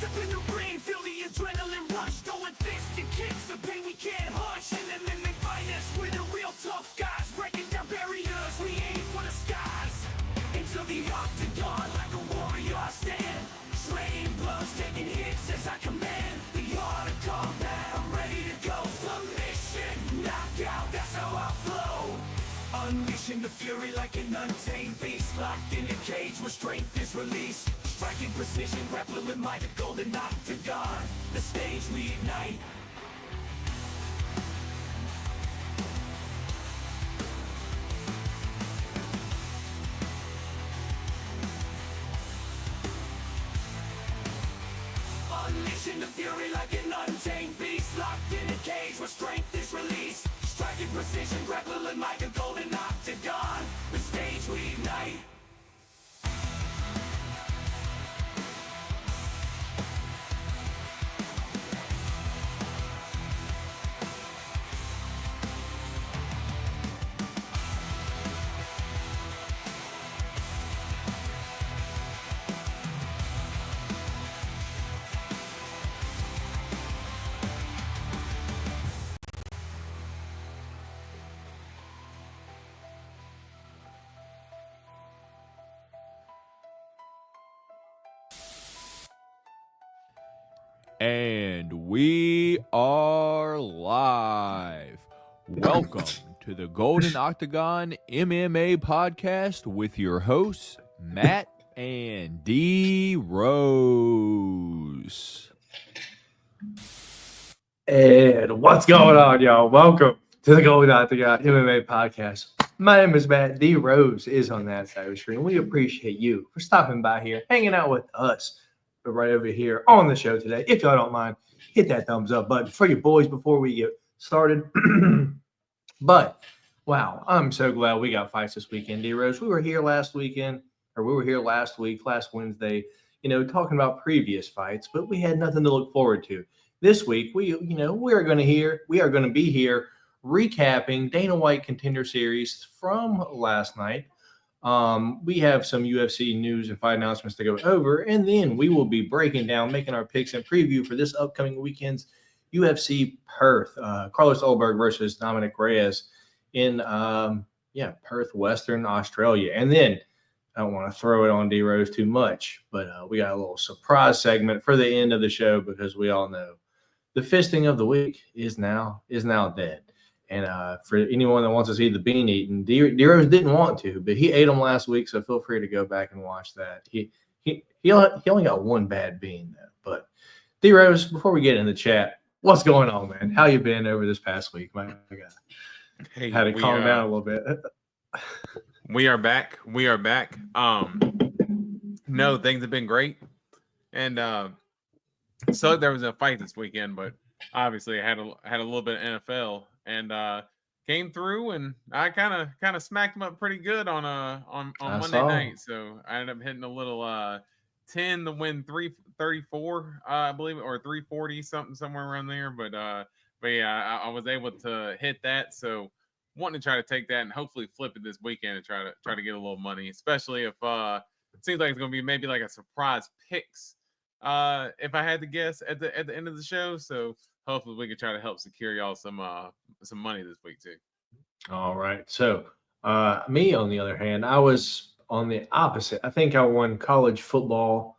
Step in the ring, feel the adrenaline rush, throwing fists and kicks, the pain we can't hush. And then they fight us, we're the real tough guys, breaking down barriers, we aim for the skies. Into the octagon like a warrior I stand, trading blows, taking hits as I command. The art of combat, I'm ready to go. Submission, knockout, that's how I flow. Unleashing the fury like an untamed beast, locked in a cage where strength is released. Striking precision, grappling with my golden octagon. The stage we ignite. Unleashing the fury like an untamed beast, locked in a cage where strength is released. Striking precision, grappling like a golden octagon. The stage we ignite. And we are live. Welcome to the Golden Octagon MMA Podcast with your hosts, Matt and D Rose. And what's going on, y'all? Welcome to the Golden Octagon MMA Podcast. My name is Matt. D Rose is on that side of the screen. We appreciate you for stopping by here, hanging out with us. But right over here on the show today. If y'all don't mind, hit that thumbs up button for you boys before we get started. But, wow, I'm so glad we got fights this weekend, D-Rose. We were here last week, last Wednesday, talking about previous fights, but we had nothing to look forward to. This week, we are going to be here recapping Dana White Contender Series from last night. We have some UFC news and fight announcements to go over, and then we will be breaking down, making our picks and preview for this upcoming weekend's UFC Perth. Carlos Ulberg versus Dominic Reyes in Perth, Western Australia. And then I don't want to throw it on D Rose too much, but we got a little surprise segment for the end of the show because we all know the fisting of the week is now dead. And for anyone that wants to see the bean eating, D-Rose didn't want to, but he ate them last week, so feel free to go back and watch that. He only got one bad bean, though. But D-Rose, before we get in the chat, what's going on, man? How you been over this past week? My God. Hey, had to calm down a little bit. We are back. No, things have been great. And so there was a fight this weekend, but obviously I had a little bit of NFL. And came through, and I kind of smacked him up pretty good on Monday night. So I ended up hitting a little 10 to win 334, I believe, or 340 somewhere around there. But yeah, I was able to hit that. So wanting to try to take that and hopefully flip it this weekend and try to get a little money, especially if it seems like it's going to be maybe like a surprise picks. If I had to guess at the end of the show, so. Hopefully we can try to help secure y'all some money this week too. All right. So me, on the other hand, I was on the opposite. I think I won college football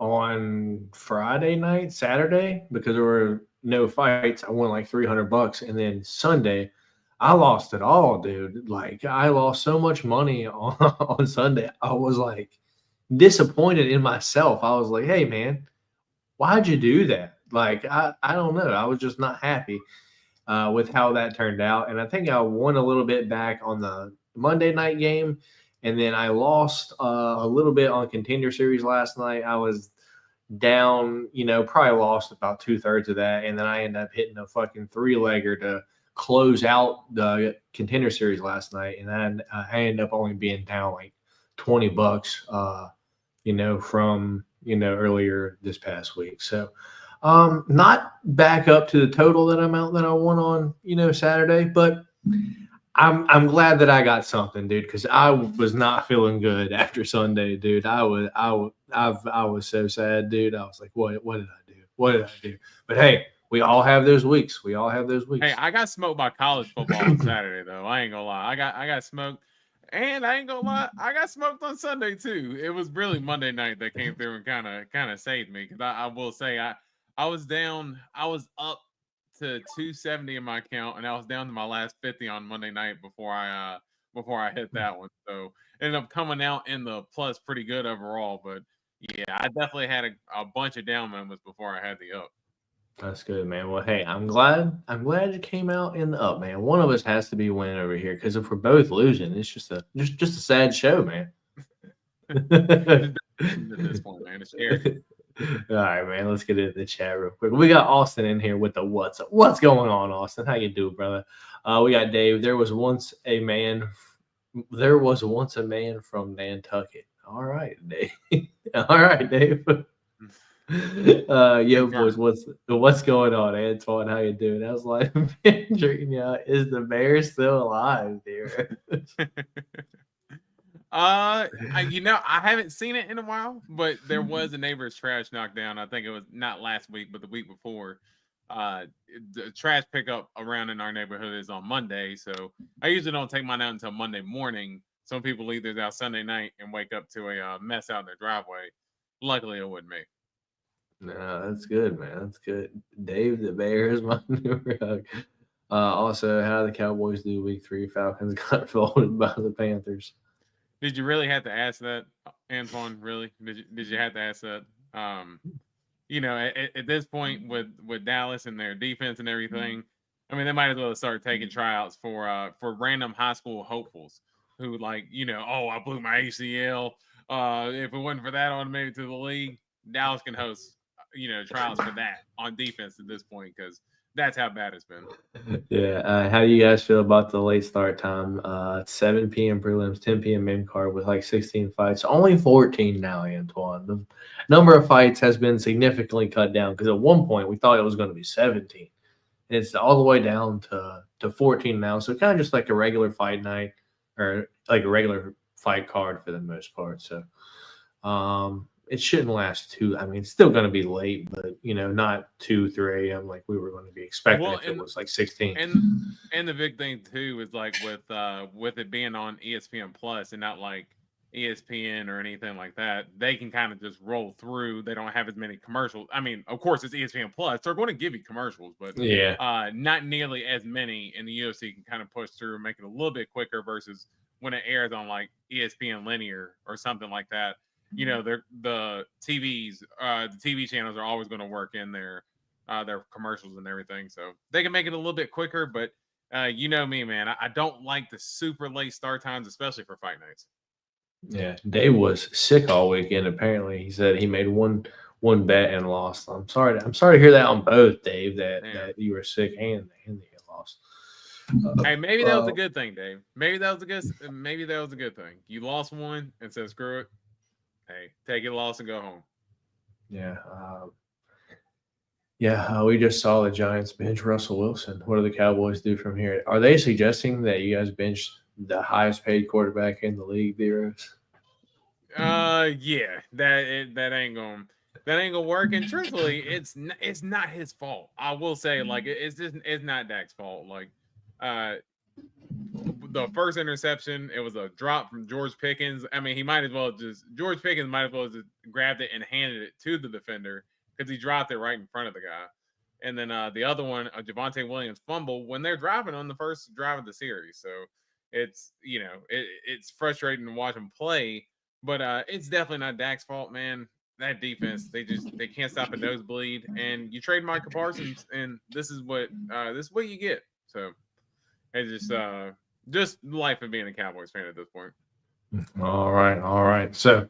on Saturday, because there were no fights. I won like $300, and then Sunday, I lost it all, dude. Like, I lost so much money on Sunday. I was like disappointed in myself. I was like, hey man, why'd you do that? Like, I don't know. I was just not happy with how that turned out. And I think I won a little bit back on the Monday night game. And then I lost a little bit on Contender Series last night. I was down, probably lost about 2/3 of that. And then I ended up hitting a fucking 3-legger to close out the Contender Series last night. And then I ended up only being down like $20, from, earlier this past week. So, not back up to the total that I won on, Saturday, but I'm glad that I got something, dude, because I was not feeling good after Sunday, dude. I was so sad, dude. I was like, what did I do? What did I do? But hey, we all have those weeks. We all have those weeks. Hey, I got smoked by college football on Saturday, though. I ain't gonna lie. I got smoked, and I ain't gonna lie, I got smoked on Sunday too. It was really Monday night that came through and kind of saved me, because I will say I was down. I was up to 270 in my account, and I was down to my last 50 on Monday night before I hit that one. So ended up coming out in the plus pretty good overall. But yeah, I definitely had a bunch of down moments before I had the up. That's good, man. Well, hey, I'm glad you came out in the up, man. One of us has to be winning over here, because if we're both losing, it's just a sad show, man. At this point, man, it's scary. All right, man. Let's get into the chat real quick. We got Austin in here with the what's up. What's going on, Austin? How you doing, brother? We got Dave. There was once a man from Nantucket. All right, Dave. All right, Dave. Yo, boys, what's going on, Antoine? How you doing? I was like, drinking you out. Is the bear still alive, dear? I haven't seen it in a while, but there was a neighbor's trash knocked down. I think it was not last week, but the week before. The trash pickup around in our neighborhood is on Monday, so I usually don't take mine out until Monday morning. Some people leave theirs out Sunday night and wake up to a mess out in their driveway. Luckily, it wasn't me. No, that's good, man. That's good. Dave the Bear is my new rug. Also, how did the Cowboys do week 3? Falcons got folded by the Panthers. Did you really have to ask that, Antoine? Really? Did you have to ask that? At this point with Dallas and their defense and everything, I mean, they might as well start taking tryouts for random high school hopefuls who, like, I blew my ACL. If it wasn't for that, I would have made it to the league. Dallas can host, trials for that on defense at this point, because that's how bad it's been. Yeah. How do you guys feel about the late start time? 7 p.m. prelims, 10 p.m. main card with like 16 fights. Only 14 now, Antoine. The number of fights has been significantly cut down, because at one point we thought it was going to be 17. And it's all the way down to 14 now. So kind of just like a regular fight night, or like a regular fight card for the most part. So it shouldn't last too. I mean, it's still going to be late, but not 2, 3 a.m. like we were going to be expecting if it was like 16. And the big thing too is, like, with it being on ESPN Plus and not like ESPN or anything like that, they can kind of just roll through. They don't have as many commercials. I mean, of course, it's ESPN Plus. They're going to give you commercials, but not nearly as many. And the UFC can kind of push through and make it a little bit quicker versus when it airs on like ESPN Linear or something like that. The TV channels are always going to work in their commercials and everything, so they can make it a little bit quicker. But me, man, I don't like the super late start times, especially for fight nights. Yeah, Dave was sick all weekend. Apparently, he said he made one bet and lost. I'm sorry to hear that on both, Dave. That you were sick and you lost. Hey, maybe that was a good thing, Dave. Maybe that was a good thing. You lost one and said, screw it. Hey, take your loss and go home. Yeah. We just saw the Giants bench Russell Wilson. What do the Cowboys do from here? Are they suggesting that you guys bench the highest paid quarterback in the league, D-Rose? Yeah, that ain't gonna work. And truthfully, it's not his fault. I will say, like, it's not Dak's fault. Like, the first interception, it was a drop from George Pickens. I mean, George Pickens might as well just grabbed it and handed it to the defender, because he dropped it right in front of the guy. And then the other one, Javonte Williams fumble when they're driving on the first drive of the series. So it's it's frustrating to watch them play, but it's definitely not Dak's fault, man. That defense, they can't stop a nosebleed. And you trade Micah Parsons, and this is what you get. So it's just life of being a Cowboys fan at this point. All right. So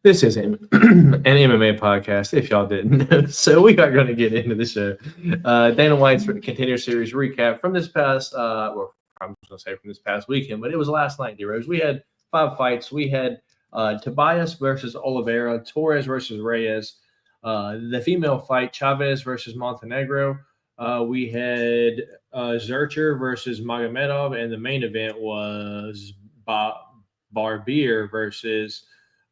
this is an MMA podcast, if y'all didn't know. So we are going to get into the show. Dana White's Contender Series recap from this past, I'm just going to say from this past weekend, but it was last night, D-Rose. We had 5 fights. We had Tobias versus Oliveira, Torres versus Reyes, the female fight, Chavez versus Montenegro, We had Zurcher versus Magomedov, and the main event was Barbier versus,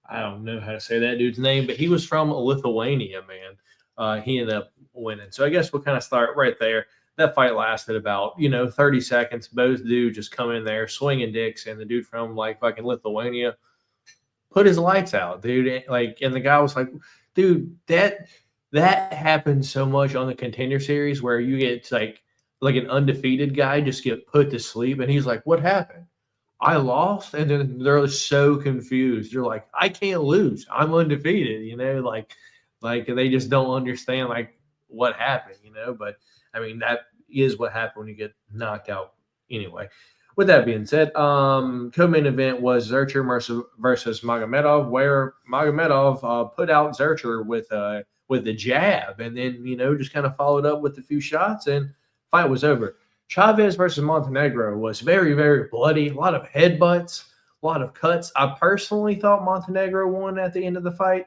I don't know how to say that dude's name, but he was from Lithuania, man. He ended up winning. So I guess we'll kind of start right there. That fight lasted about, 30 seconds. Both dudes just come in there swinging dicks, and the dude from like fucking Lithuania put his lights out, dude. Like, and the guy was like, dude, that happens so much on the Contender Series where you get like an undefeated guy just get put to sleep, and he's like, what happened? I lost, and then they're so confused. They're like, I can't lose. I'm undefeated. Like they just don't understand like what happened. But I mean that is what happened when you get knocked out. Anyway, with that being said, co-main event was Zurcher versus Magomedov, where Magomedov put out Zurcher with the jab, and then just kind of followed up with a few shots, and fight was over. Chavez versus Montenegro was very, very bloody. A lot of headbutts, a lot of cuts. I personally thought Montenegro won at the end of the fight,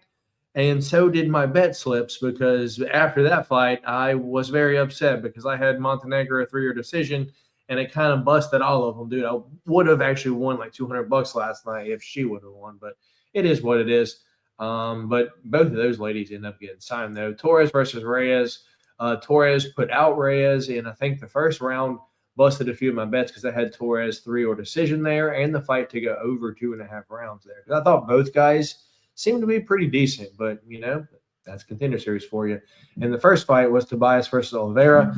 and so did my bet slips, because after that fight, I was very upset because I had Montenegro 3-year decision, and it kind of busted all of them, dude. I would have actually won like $200 last night if she would have won, but it is what it is. But both of those ladies end up getting signed, though. Torres versus Reyes. Torres put out Reyes in, I think, the first round, busted a few of my bets because I had Torres 3-or decision there, and the fight to go over 2.5 rounds there. Because I thought both guys seemed to be pretty decent, but, that's Contender Series for you. And the first fight was Tobias versus Oliveira,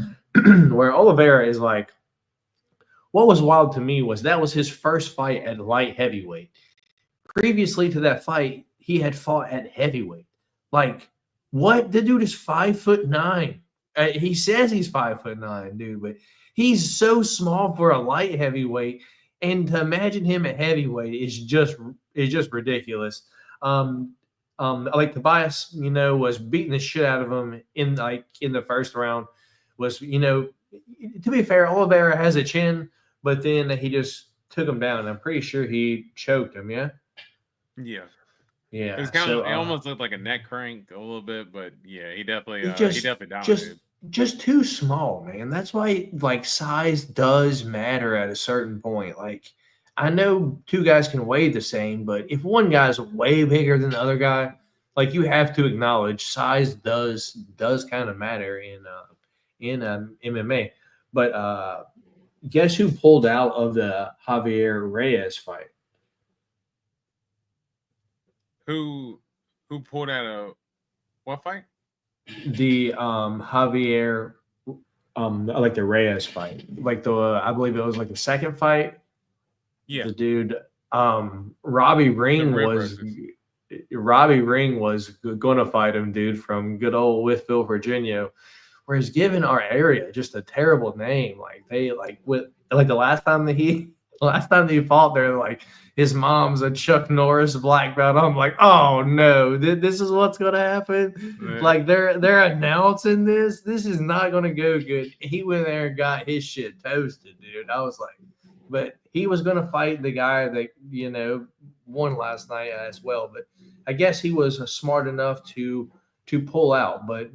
where Oliveira is like, what was wild to me was that was his first fight at light heavyweight. Previously to that fight, he had fought at heavyweight. Like, what? The dude is 5'9". He says he's 5'9", dude, but he's so small for a light heavyweight. And to imagine him at heavyweight is just ridiculous. Like Tobias, was beating the shit out of him in the first round. Was, to be fair, Oliveira has a chin, but then he just took him down. I'm pretty sure he choked him. Yeah. Yeah. Yeah. It was kind of. It almost looked like a neck crank a little bit, but yeah, he definitely. He definitely dominated. Just too small, man. That's why like size does matter at a certain point. Like, I know two guys can weigh the same, but if one guy's way bigger than the other guy, like you have to acknowledge size does kind of matter in MMA. But guess who pulled out of the Javier Reyes fight? Who pulled out a what fight? The Javier, like the Reyes fight, like I believe it was like the second fight. Yeah, the dude, Robbie Ring was going to fight him, dude, from good old Whitfield, Virginia, where he's given our area just a terrible name. Like they the last time that he fought there, like his mom's a Chuck Norris black belt. I'm like, oh no, this is what's gonna happen. Yeah. Like they're announcing this. This is not gonna go good. He went there and got his shit toasted, dude. I was like, but he was gonna fight the guy that won last night as well. But I guess he was smart enough to pull out. But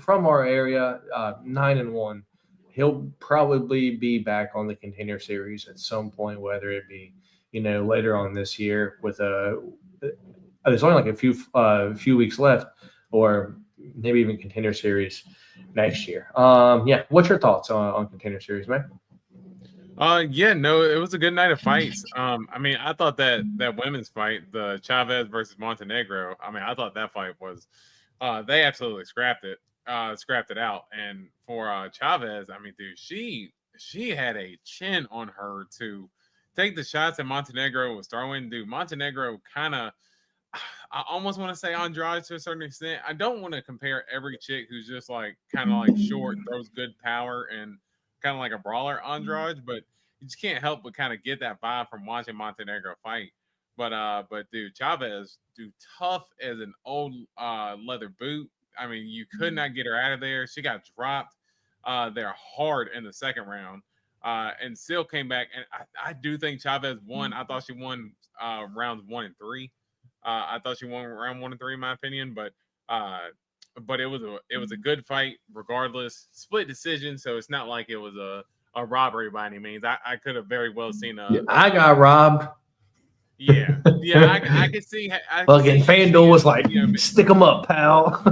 from our area, 9-1. He'll probably be back on the Contender Series at some point, whether it be, later on this year with there's only like a few weeks left, or maybe even Contender Series next year. Yeah. What's your thoughts on Contender Series, man? Yeah, no, it was a good night of fights. I mean, I thought that women's fight, the Chavez versus Montenegro, I mean, I thought that fight was, they absolutely scrapped it out. And for Chavez, I mean, dude, she had a chin on her to take the shots that Montenegro was throwing. Dude, Montenegro kind of, I almost want to say Andrade to a certain extent. I don't want to compare every chick who's just like kind of like short, throws good power, and kind of like a brawler Andrade, but you just can't help but kind of get that vibe from watching Montenegro fight. But dude, Chavez, dude, tough as an old leather boot. I mean, you could not get her out of there. She got dropped there hard in the second round, and still came back. And I do think Chavez won. I thought she won rounds 1 and 3. I thought she won round 1 and 3, in my opinion. But but it was a good fight regardless. Split decision, so it's not like it was a robbery by any means. I could have very well seen I got robbed. Yeah. I could see. Fucking FanDuel was like, stick them up, pal.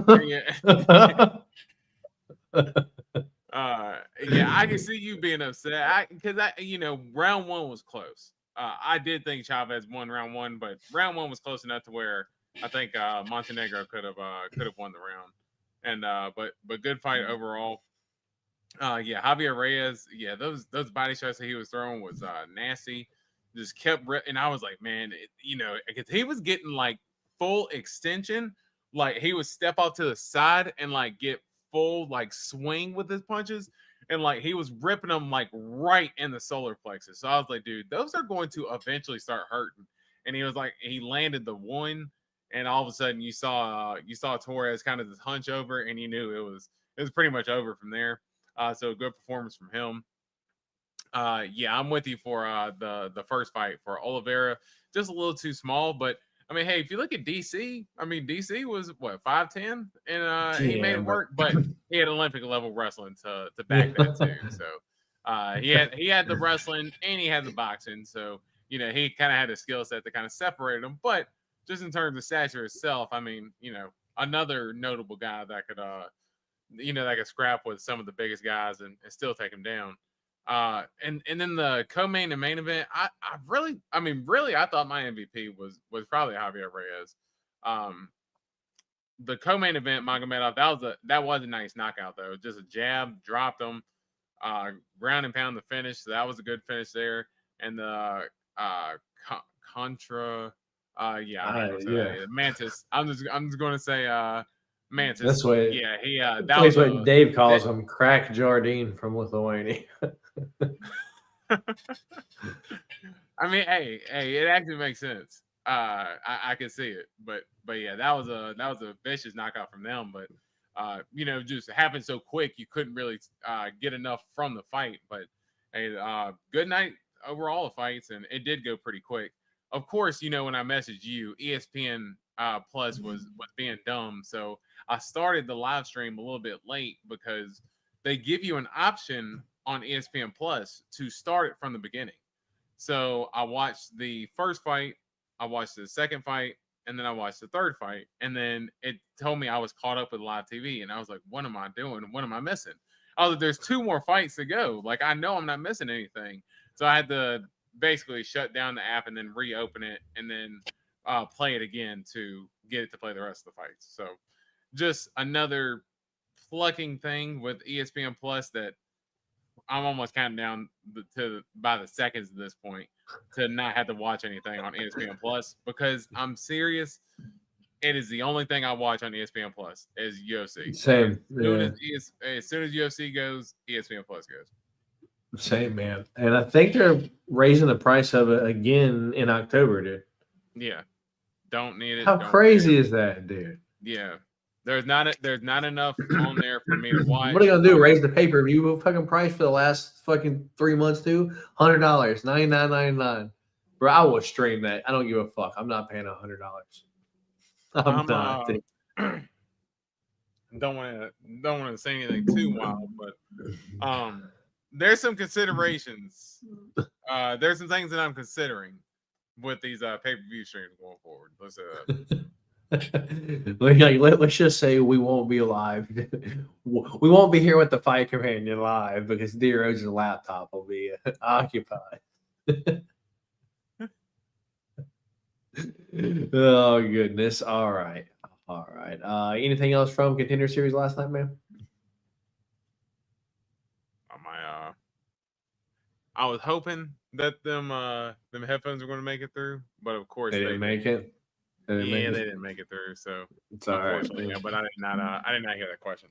I can see you being upset because round one was close. I did think Chavez won round one, but round one was close enough to where I think Montenegro could have won the round. And but good fight overall. Javier Reyes, those body shots that he was throwing was nasty. Just kept and I was like, man, because he was getting like full extension, like he would step out to the side and like get full like swing with his punches, and like he was ripping them like right in the solar plexus. So I was like, dude, those are going to eventually start hurting. And he was like, he landed the one, and all of a sudden you saw Torres kind of just hunch over, and you knew it was pretty much over from there. So good performance from him. I'm with you for the first fight for Oliveira. Just a little too small, but I mean, hey, if you look at DC, I mean, DC was what 5'10", and he made it work, but he had Olympic level wrestling to back that too. So he had the wrestling and he had the boxing, so he kind of had a skill set that kind of separated him. But just in terms of stature itself, I mean, another notable guy that could that could scrap with some of the biggest guys and still take him down. And then the co-main and main event, I really thought my MVP was probably Javier Reyes. The co-main event, Magomedov, that was a nice knockout though. Just a jab, dropped him, ground and pound the finish. So that was a good finish there. And the Mantis. I'm just going to say Mantis. That's what. Yeah, that was what Dave calls him, Crack Jardine from Lithuania. I mean, hey, it actually makes sense. I can see it, but yeah, that was a vicious knockout from them. But just happened so quick, you couldn't really get enough from the fight. But hey, good night overall of fights, and it did go pretty quick. Of course, when I messaged you, ESPN Plus was being dumb, so I started the live stream a little bit late because they give you an option on ESPN Plus to start it from the beginning. So I watched the first fight, I watched the second fight, and then I watched the third fight, and then it told me I was caught up with live TV, and I was like, what am I doing? What am I missing? I was like, there's 2 more fights to go. Like, I know I'm not missing anything. So I had to basically shut down the app and then reopen it and then play it again to get it to play the rest of the fights. So just another plucking thing with ESPN Plus that I'm almost counting down by the seconds at this point to not have to watch anything on ESPN Plus, because I'm serious. It is the only thing I watch on ESPN Plus is UFC. Same. As soon as UFC goes, ESPN Plus goes. Same, man. And I think they're raising the price of it again in October, dude. Yeah. Don't need it. How crazy is that, dude? Yeah. There's not enough on there for me to watch. What are you gonna do? Raise the pay-per-view fucking price for the last fucking 3 months too? $100, $99.99. Bro, I will stream that. I don't give a fuck. I'm not paying $100. I'm not. Don't want to say anything too wild, but there's some considerations. There's some things that I'm considering with these pay-per-view streams going forward. Let's just say we won't be live. We won't be here with the Fight Companion live because D Rose's laptop will be occupied. Oh goodness! All right. Anything else from Contender Series last night, man? I was hoping that them headphones were going to make it through, but of course they didn't make it. They didn't make it through, so it's all right. Yeah, but I did not hear that question.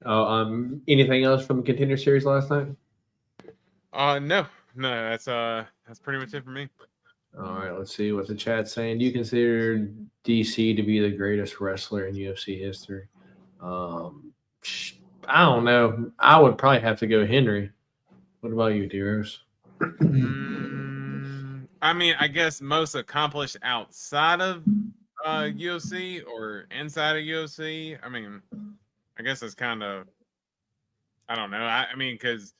Oh, anything else from the Contender Series last night? No, that's pretty much it for me. All right, let's see what the chat's saying. Do you consider DC to be the greatest wrestler in UFC history? I don't know. I would probably have to go Henry. What about you, D-Rose? I mean, I guess most accomplished outside of UFC or inside of UFC. I mean, I guess it's kind of, I don't know. I mean, because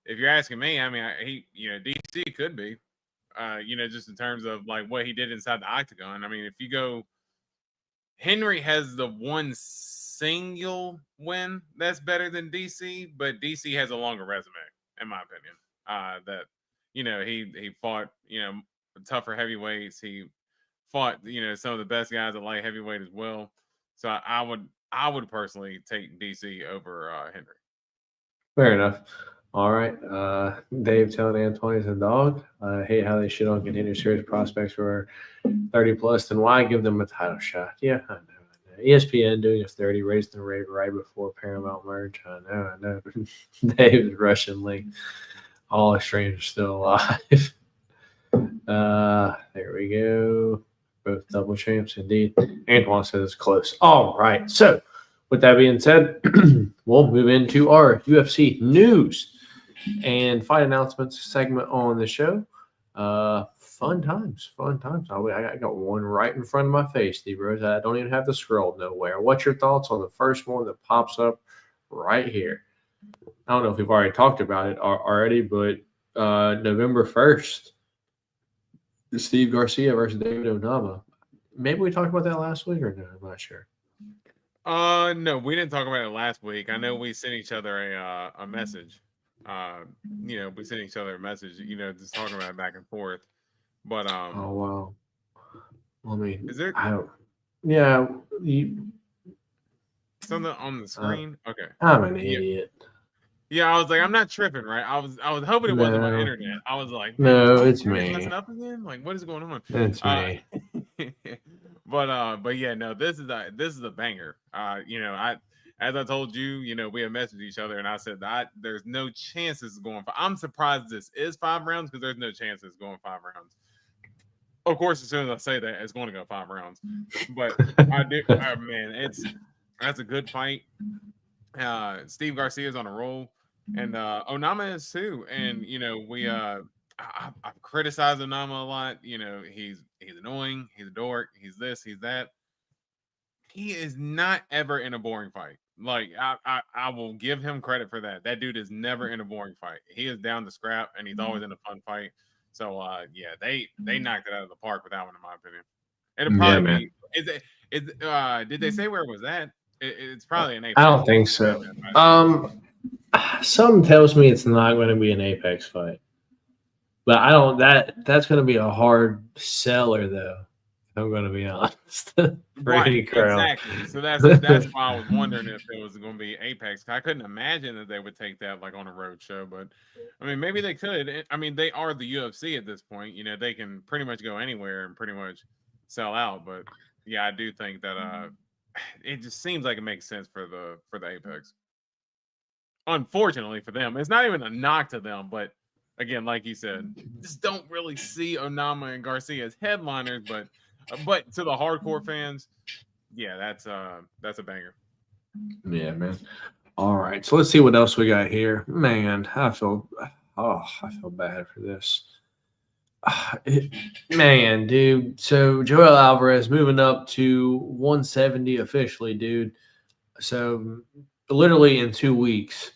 if you're asking me, I mean, DC could be, just in terms of like what he did inside the octagon. I mean, if you go, Henry has the one single win that's better than DC, but DC has a longer resume, in my opinion. That he fought tougher heavyweights. He fought some of the best guys at light heavyweight as well. So I would personally take DC over Henry. Fair enough. All right. Dave telling Antoine he's a dog. I hate how they shit on continued serious prospects who are 30 plus. Then why give them a title shot? Yeah, I know. ESPN doing a 30, raising the rate right before Paramount merge. I know. Dave's Russian link. All Australians are still alive. There we go. Both double champs, indeed. Antoine says it's close. All right. So, with that being said, we'll move into our UFC news and fight announcements segment on the show. Fun times. I got one right in front of my face, Steve Rose. I don't even have to scroll nowhere. What's your thoughts on the first one that pops up right here? I don't know if we've already talked about it already, but November 1st, Steve Garcia versus David Onama. Maybe we talked about that last week or no? I'm not sure. No, we didn't talk about it last week. I know we sent each other a message. We sent each other a message, just talking about it back and forth. But oh wow. Well, I mean, is there? Yeah. Something on the screen. Okay. I'm an idiot. Yeah, I was like, I'm not tripping, right? I was hoping it wasn't my internet. I was like, no, it's me. Messing up again? Like, what is going on? It's me. But yeah, no, this is a banger. As I told you, we have messaged each other, and I said that there's no chance this is going. I'm surprised this is 5 rounds because there's no chance it's going 5 rounds. Of course, as soon as I say that, it's going to go 5 rounds. But I do, man, that's a good fight. Steve Garcia's on a roll, and Onama is too. And I've criticized Onama a lot. He's annoying. He's a dork. He's this. He's that. He is not ever in a boring fight. Like I will give him credit for that. That dude is never in a boring fight. He is down to scrap, and he's always in a fun fight. So they knocked it out of the park with that one, in my opinion. It'll probably be. Did they say where it was at? It's probably an Apex. I don't think so. Something tells me it's not going to be an Apex fight, but I don't. That's going to be a hard seller, though. I'm going to be honest. Right, exactly. So that's why I was wondering if it was going to be Apex. I couldn't imagine that they would take that like on a road show, but I mean, maybe they could. I mean, they are the UFC at this point. They can pretty much go anywhere and pretty much sell out. But yeah, I do think that it just seems like it makes sense for the Apex. Unfortunately for them, it's not even a knock to them, but again, like you said, just don't really see Onama and Garcia as headliners, but to the hardcore fans, yeah, that's a banger. Yeah, man. All right, so let's see what else we got here. Man, I feel bad for this. Man, dude. So Joel Alvarez moving up to 170 officially, dude. So literally in 2 weeks.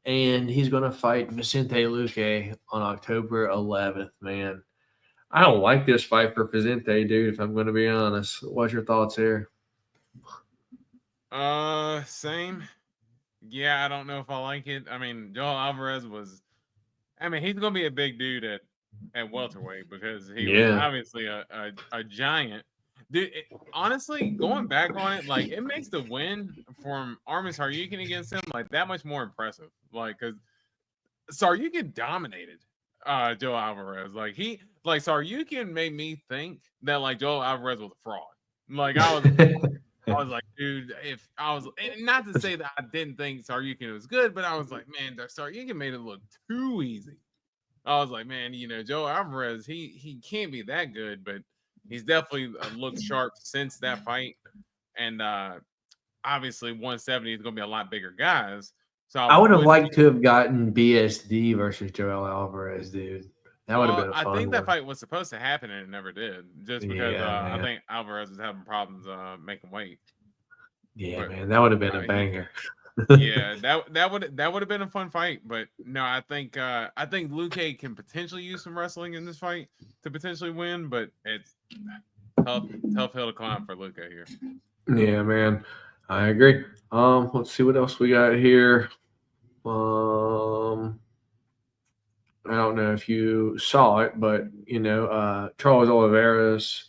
And he's going to fight Vicente Luque on October 11th, man. I don't like this fight for Vicente, dude, if I'm going to be honest. What's your thoughts here? Same. Yeah, I don't know if I like it. I mean, Joel Alvarez he's going to be a big dude at welterweight because he was obviously a giant. Dude, honestly, going back on it, like, it makes the win from Arman Tsarukyan against him, like, that much more impressive. Like, because Tsarukyan dominated Joel Alvarez. Like, Tsarukyan made me think that, like, Joel Alvarez was a fraud. Like, I was like, dude, and not to say that I didn't think Tsarukyan was good, but I was like, man, Tsarukyan made it look too easy. I was like, man, Joel Alvarez, he can't be that good, but he's definitely looked sharp since that fight. And obviously 170 is going to be a lot bigger guys. So I would have liked to have gotten BSD versus Joel Alvarez, dude. That would have been a I fun think that one. fight was supposed to happen and it never did, just because Yeah, I man. think Alvarez was having problems making weight. Yeah, But man. That would have been a he, banger. yeah, that would have been a fun fight. But no, I think Luke can potentially use some wrestling in this fight to potentially win, but it's tough hill to climb for Luke here. Yeah, man. I agree. Let's see what else we got here. I don't know if you saw it, but Charles Oliveira's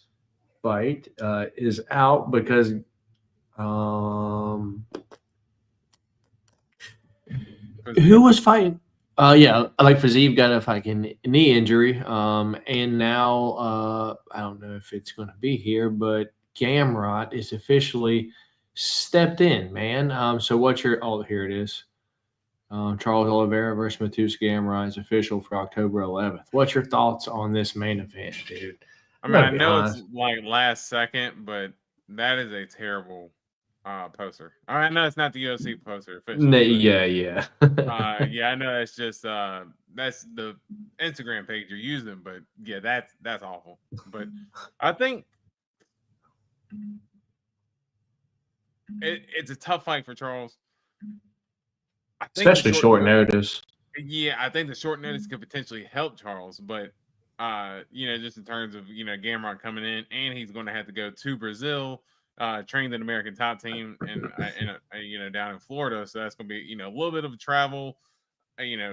fight is out because who was fighting? Yeah, like Fiziev got a fucking knee injury. And now I don't know if it's going to be here, but Gamrot is officially stepped in, man. So what's your? Oh, here it is. Charles Oliveira versus Matus Gamrot is official for October 11th. What's your thoughts on this main event, dude? I mean, I know it's like last second, but that is a terrible poster. All right, no, it's not the UFC poster officially. Yeah. Yeah, I know it's just that's the Instagram page you're using, but yeah, that's awful. But I think it's a tough fight for Charles. I think especially short notice. Yeah, I think the short notice could potentially help Charles, but just in terms of Gamrot coming in, and he's going to have to go to Brazil, train the American top team, and down in Florida, so that's going to be a little bit of a travel,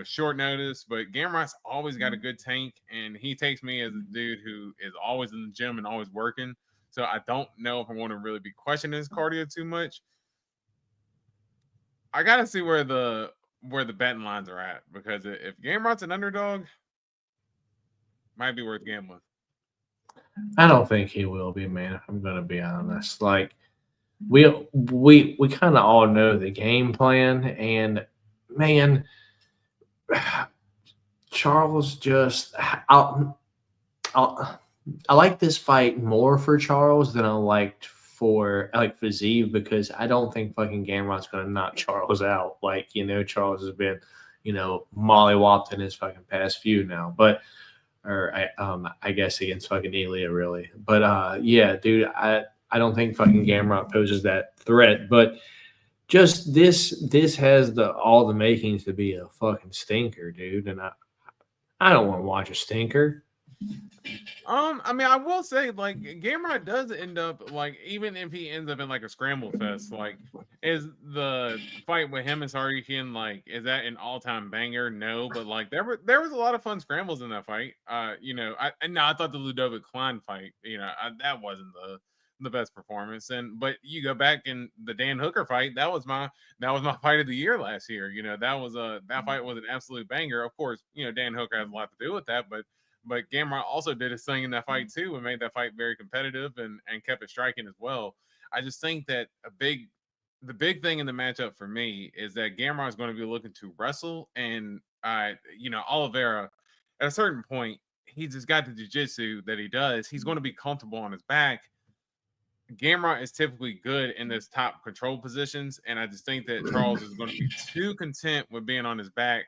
short notice. But Gamrot's always got a good tank, and he takes me as a dude who is always in the gym and always working. So I don't know if I want to really be questioning his cardio too much. I gotta see where the betting lines are at, because if Gamrot's an underdog, might be worth gambling. I don't think he will be, man. If I'm gonna be honest, like we kind of all know the game plan, and man, Charles just I like this fight more for Charles than I like Fiziev, because I don't think fucking Gamrot's gonna knock Charles out. Like, Charles has been, mollywopped in his fucking past few now. But I guess against fucking Elia, really. But yeah, dude, I don't think fucking Gamrot poses that threat. But just this has all the makings to be a fucking stinker, dude. And I don't want to watch a stinker. I mean, I will say, like, Gamrot does end up, like, even if he ends up in like a scramble fest, like, is the fight with him and Sarikian, like, is that an all-time banger? No, but like there was a lot of fun scrambles in that fight. I thought the Ludovic Klein fight, that wasn't the best performance. But you go back in the Dan Hooker fight, that was my fight of the year last year. That fight was an absolute banger. Of course, Dan Hooker has a lot to do with that, but Gamrot also did his thing in that fight too, and made that fight very competitive and kept it striking as well. I just think that the big thing in the matchup for me is that Gamrot is going to be looking to wrestle, and Oliveira at a certain point, he just got the jiu-jitsu that he does. He's going to be comfortable on his back. Gamrot is typically good in those top control positions, and I just think that Charles is going to be too content with being on his back,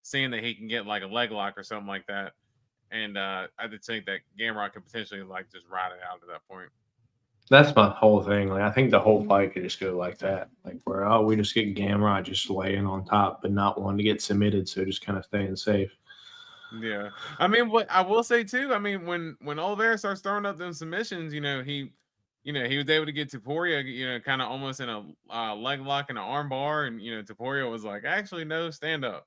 seeing that he can get like a leg lock or something like that. And I just think that Gamrot could potentially like just ride it out to that point. That's my whole thing. Like, I think the whole fight could just go like that. Like, where we just get Gamrot just laying on top, but not wanting to get submitted, so just kind of staying safe. Yeah, I mean, what I will say too, I mean, when Oliveira starts throwing up them submissions, he was able to get Taporia, kind of almost in a leg lock and an arm bar, and Taporia was like, actually, no, stand up.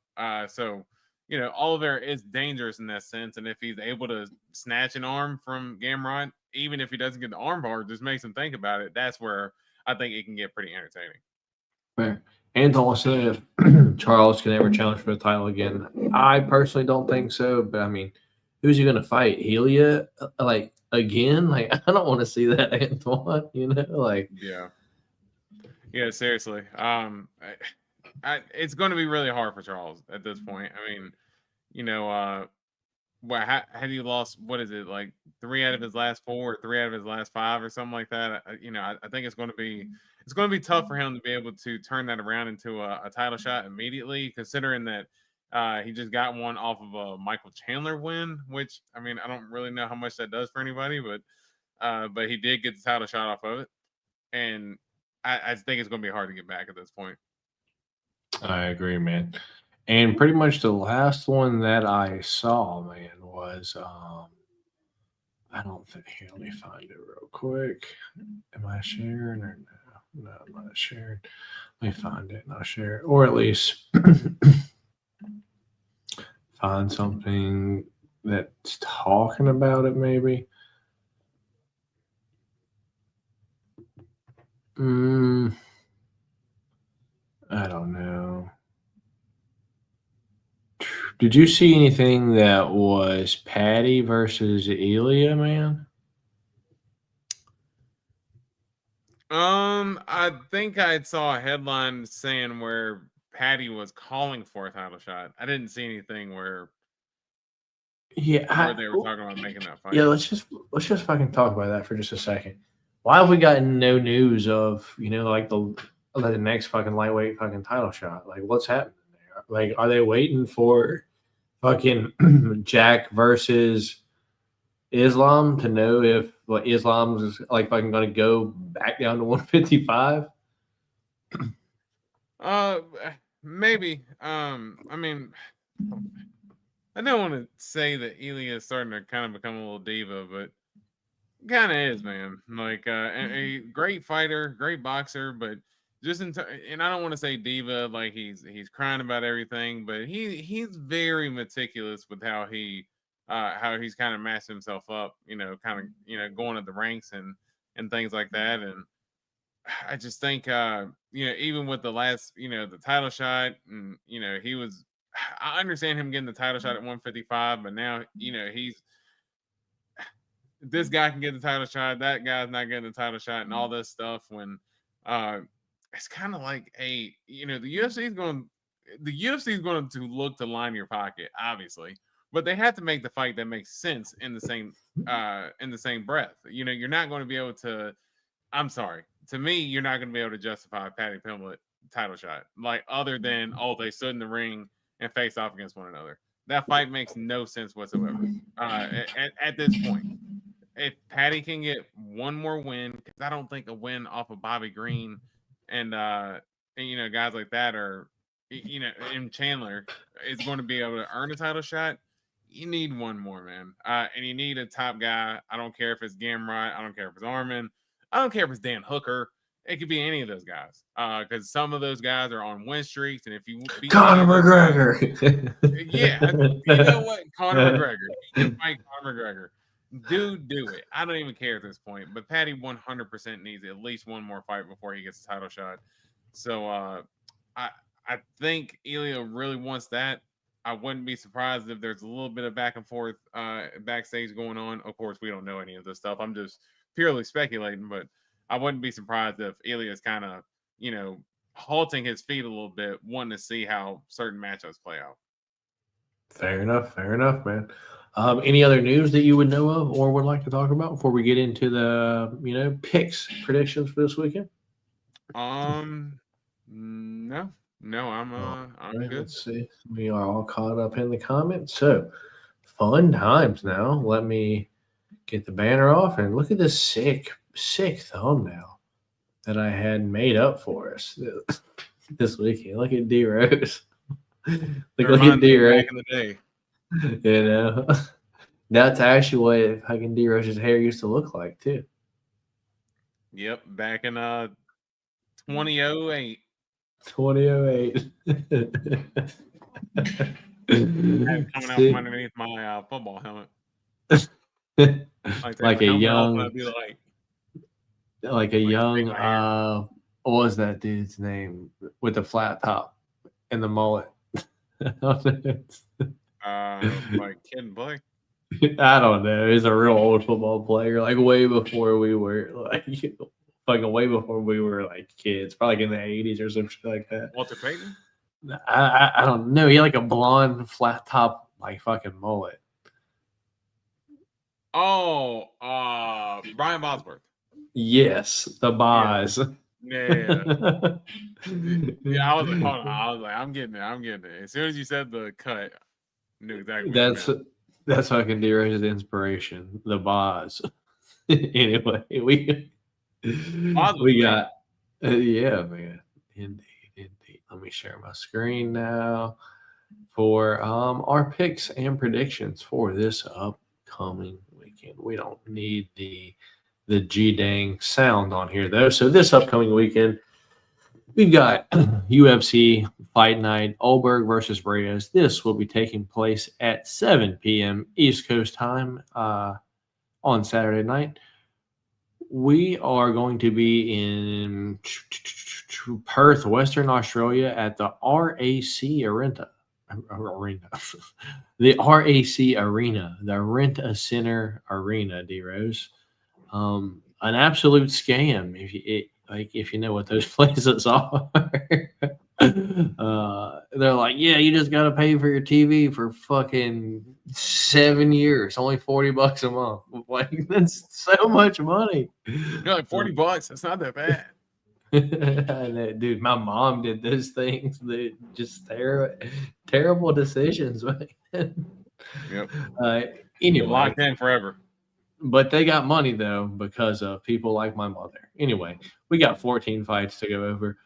So Oliveira is dangerous in that sense, and if he's able to snatch an arm from Gamrot, even if he doesn't get the arm bar, just makes him think about it. That's where I think it can get pretty entertaining. Fair. And also, if Charles can ever challenge for the title again, I personally don't think so. But I mean, who's he going to fight? Helia, like, again? Like, I don't want to see that, Antoine. Like, yeah, seriously. It's going to be really hard for Charles at this point. I mean, had he lost, what is it, like 3 out of his last 4 or 3 out of his last 5 or something like that? I think it's going to be tough for him to be able to turn that around into a title shot immediately, considering that He just got one off of a Michael Chandler win, which I mean I don't really know how much that does for anybody, but he did get the title shot off of it, and I think it's going to be hard to get back at this point. I agree, man. And pretty much the last one that I saw, man, was I don't think. Here, let me find it real quick. Am I sharing or no? No, I'm not sharing. Let me find it and I'll share it, or at least find something that's talking about it. Maybe. I don't know. Did you see anything that was Patty versus Elia, man? I think I saw a headline saying where Patty was calling for a title shot. I didn't see anything where they were talking about making that fight. Yeah, let's just fucking talk about that for just a second. Why have we gotten no news of like the next fucking lightweight fucking title shot? Like, what's happening there? Like, are they waiting for fucking Jack versus Islam to know if Islam's like fucking gonna go back down to 155? Maybe. I mean, I don't want to say that Elia is starting to kind of become a little diva, but kind of is, man. Like a great fighter, great boxer, but just and I don't want to say diva like he's crying about everything, but he's very meticulous with how he's kind of massed himself up, kind of going at the ranks and things like that. And I just think even with the last the title shot, and I understand him getting the title shot at 155, but now this guy can get the title shot, that guy's not getting the title shot, and all this stuff. When it's kind of like the UFC is going to look to line your pocket, obviously, but they have to make the fight that makes sense in the same breath. You're not going to be able to. I'm sorry, to me, you're not going to be able to justify a Patty Pimblett title shot, like other than they stood in the ring and faced off against one another. That fight makes no sense whatsoever at this point. If Patty can get one more win, because I don't think a win off of Bobby Green and guys like that are in Chandler is going to be able to earn a title shot. You need one more, man, and you need a top guy. I don't care if it's Gamrot, I don't care if it's Armin, I don't care if it's Dan Hooker. It could be any of those guys, because some of those guys are on win streaks, and if you beat Conor McGregor, yeah, you know what, Conor McGregor, you can fight Conor McGregor. Do it. I don't even care at this point. But Patty 100% needs at least one more fight before he gets a title shot. So I think Elia really wants that. I wouldn't be surprised if there's a little bit of back and forth backstage going on. Of course, we don't know any of this stuff. I'm just purely speculating, but I wouldn't be surprised if Elia's kind of, halting his feet a little bit, wanting to see how certain matchups play out. Fair enough, man. Any other news that you would know of or would like to talk about before we get into the picks, predictions for this weekend? No, I'm good. Let's see. We are all caught up in the comments. So fun times now. Let me get the banner off and look at this sick thumbnail that I had made up for us this weekend. Look at D Rose. look at D Rose. Back in the day. That's actually what fucking D Rose's hair used to look like too. Yep, back in 2008. 2008. Coming out from underneath my football helmet. Like a young, what was that dude's name with the flat top and the mullet? Like Kid Blake. I don't know. He's a real old football player, like way before we were way before we were like kids, probably in the 80s or something like that. Walter Payton? I don't know. He had like a blonde flat top, like fucking mullet. Oh, Brian Bosworth. Yes, the Boz. Yeah. Yeah, I was like, hold on. I was like, I'm getting it. As soon as you said the cut, I knew exactly what you meant. That's fucking D-Rose's inspiration. The Boz. Anyway, we Boz was got yeah, man. Indeed. Let me share my screen now for our picks and predictions for this upcoming weekend. We don't need the G-dang sound on here though. So this upcoming weekend, we've got UFC Fight Night, Ulberg versus Reyes. This will be taking place at 7 p.m. East Coast time on Saturday night. We are going to be in Perth, Western Australia at the RAC Arena. The RAC Arena, the Rent-A Center Arena, D-Rose. An absolute scam if you know what those places are. They're like, yeah, you just got to pay for your TV for fucking 7 years, only $40 a month. Like, that's so much money. You're like $40. That's not that bad. Dude, my mom did those things. They just terrible decisions. Yep. Anyway, Locked in forever. But they got money though because of people like my mother. Anyway, we got 14 fights to go over.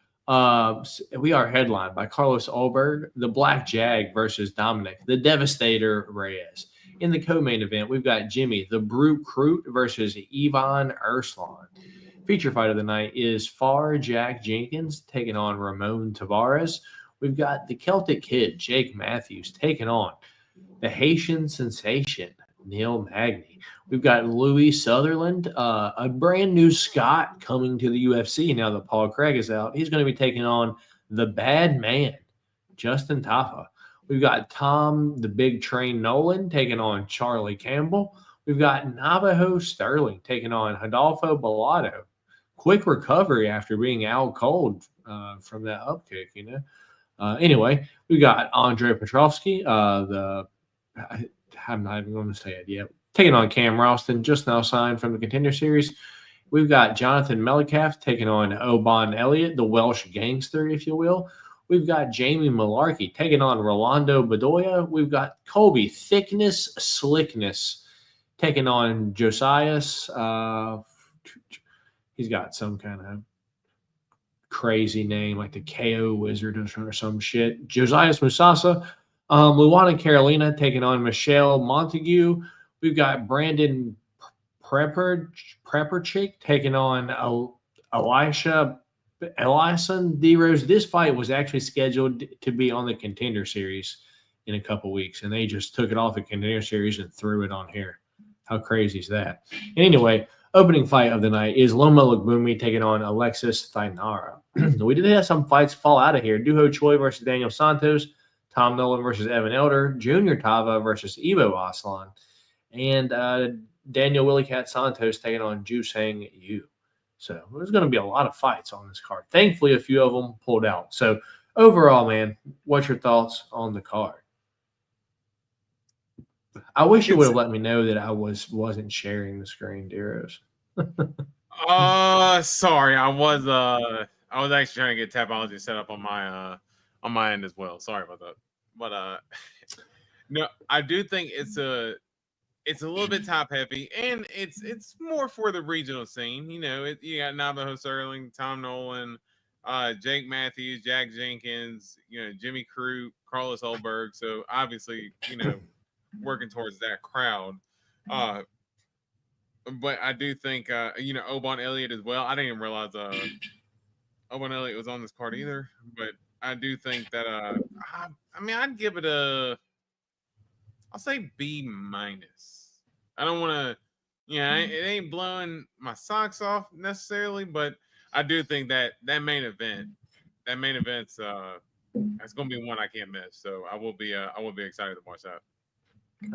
We are headlined by Carlos Ulberg, the Black Jag versus Dominic, the Devastator Reyes. In the co-main event, we've got Jimmy, the Brute Crute versus Ivan Erslan. Feature fight of the night is Far Jack Jenkins taking on Ramon Tavares. We've got the Celtic Kid, Jake Matthews, taking on the Haitian sensation, Neil Magny. We've got Louis Sutherland, a brand new Scot coming to the UFC now that Paul Craig is out. He's going to be taking on the bad man, Justin Tafa. We've got Tom, the Big Train Nolan, taking on Charlie Campbell. We've got Navajo Sterling taking on Adolfo Bellato. Quick recovery after being out cold from that up kick, you know. Anyway, we got Andre Petrovsky, I'm not even going to say it yet. Taking on Cam Ralston, just now signed from the Contender Series. We've got Jonathan Mellencamp taking on Oban Elliott, the Welsh gangster, if you will. We've got Jamie Malarkey taking on Rolando Bedoya. We've got Colby Thickness Slickness taking on Josias. He's got some kind of crazy name like the KO Wizard or some shit. Josias Musasa. Luana Carolina taking on Michelle Montague. We've got Brandon Prepperchick taking on Ellison D-Rose. This fight was actually scheduled to be on the Contender Series in a couple weeks, and they just took it off the Contender Series and threw it on here. How crazy is that? And anyway, opening fight of the night is Loma Lugbumi taking on Alexis Thainara. We did have some fights fall out of here. Duho Choi versus Daniel Santos. Tom Nolan versus Evan Elder, Junior Tava versus Ivo Aslan, and Daniel Willie Cat Santos taking on Jusang Yu. So there's going to be a lot of fights on this card. Thankfully, a few of them pulled out. So overall, man, what's your thoughts on the card? I wish you would have let me know that I wasn't sharing the screen, Deros. Sorry, I was actually trying to get Tapology set up on my end as well. Sorry about that. But no, I do think it's a little bit top heavy, and it's more for the regional scene. You know, you got Navajo Sterling, Tom Nolan, Jake Matthews, Jack Jenkins, you know, Jimmy Crute, Carlos Ulberg. So obviously, you know, working towards that crowd. But I do think you know, Oban Elliott as well. I didn't even realize Oban Elliott was on this card either, but I do think that I mean, I'd give it I'll say B-. I don't want to, you know, it ain't blowing my socks off necessarily, but I do think that main event's that's gonna be one I can't miss. So I will be excited to watch that.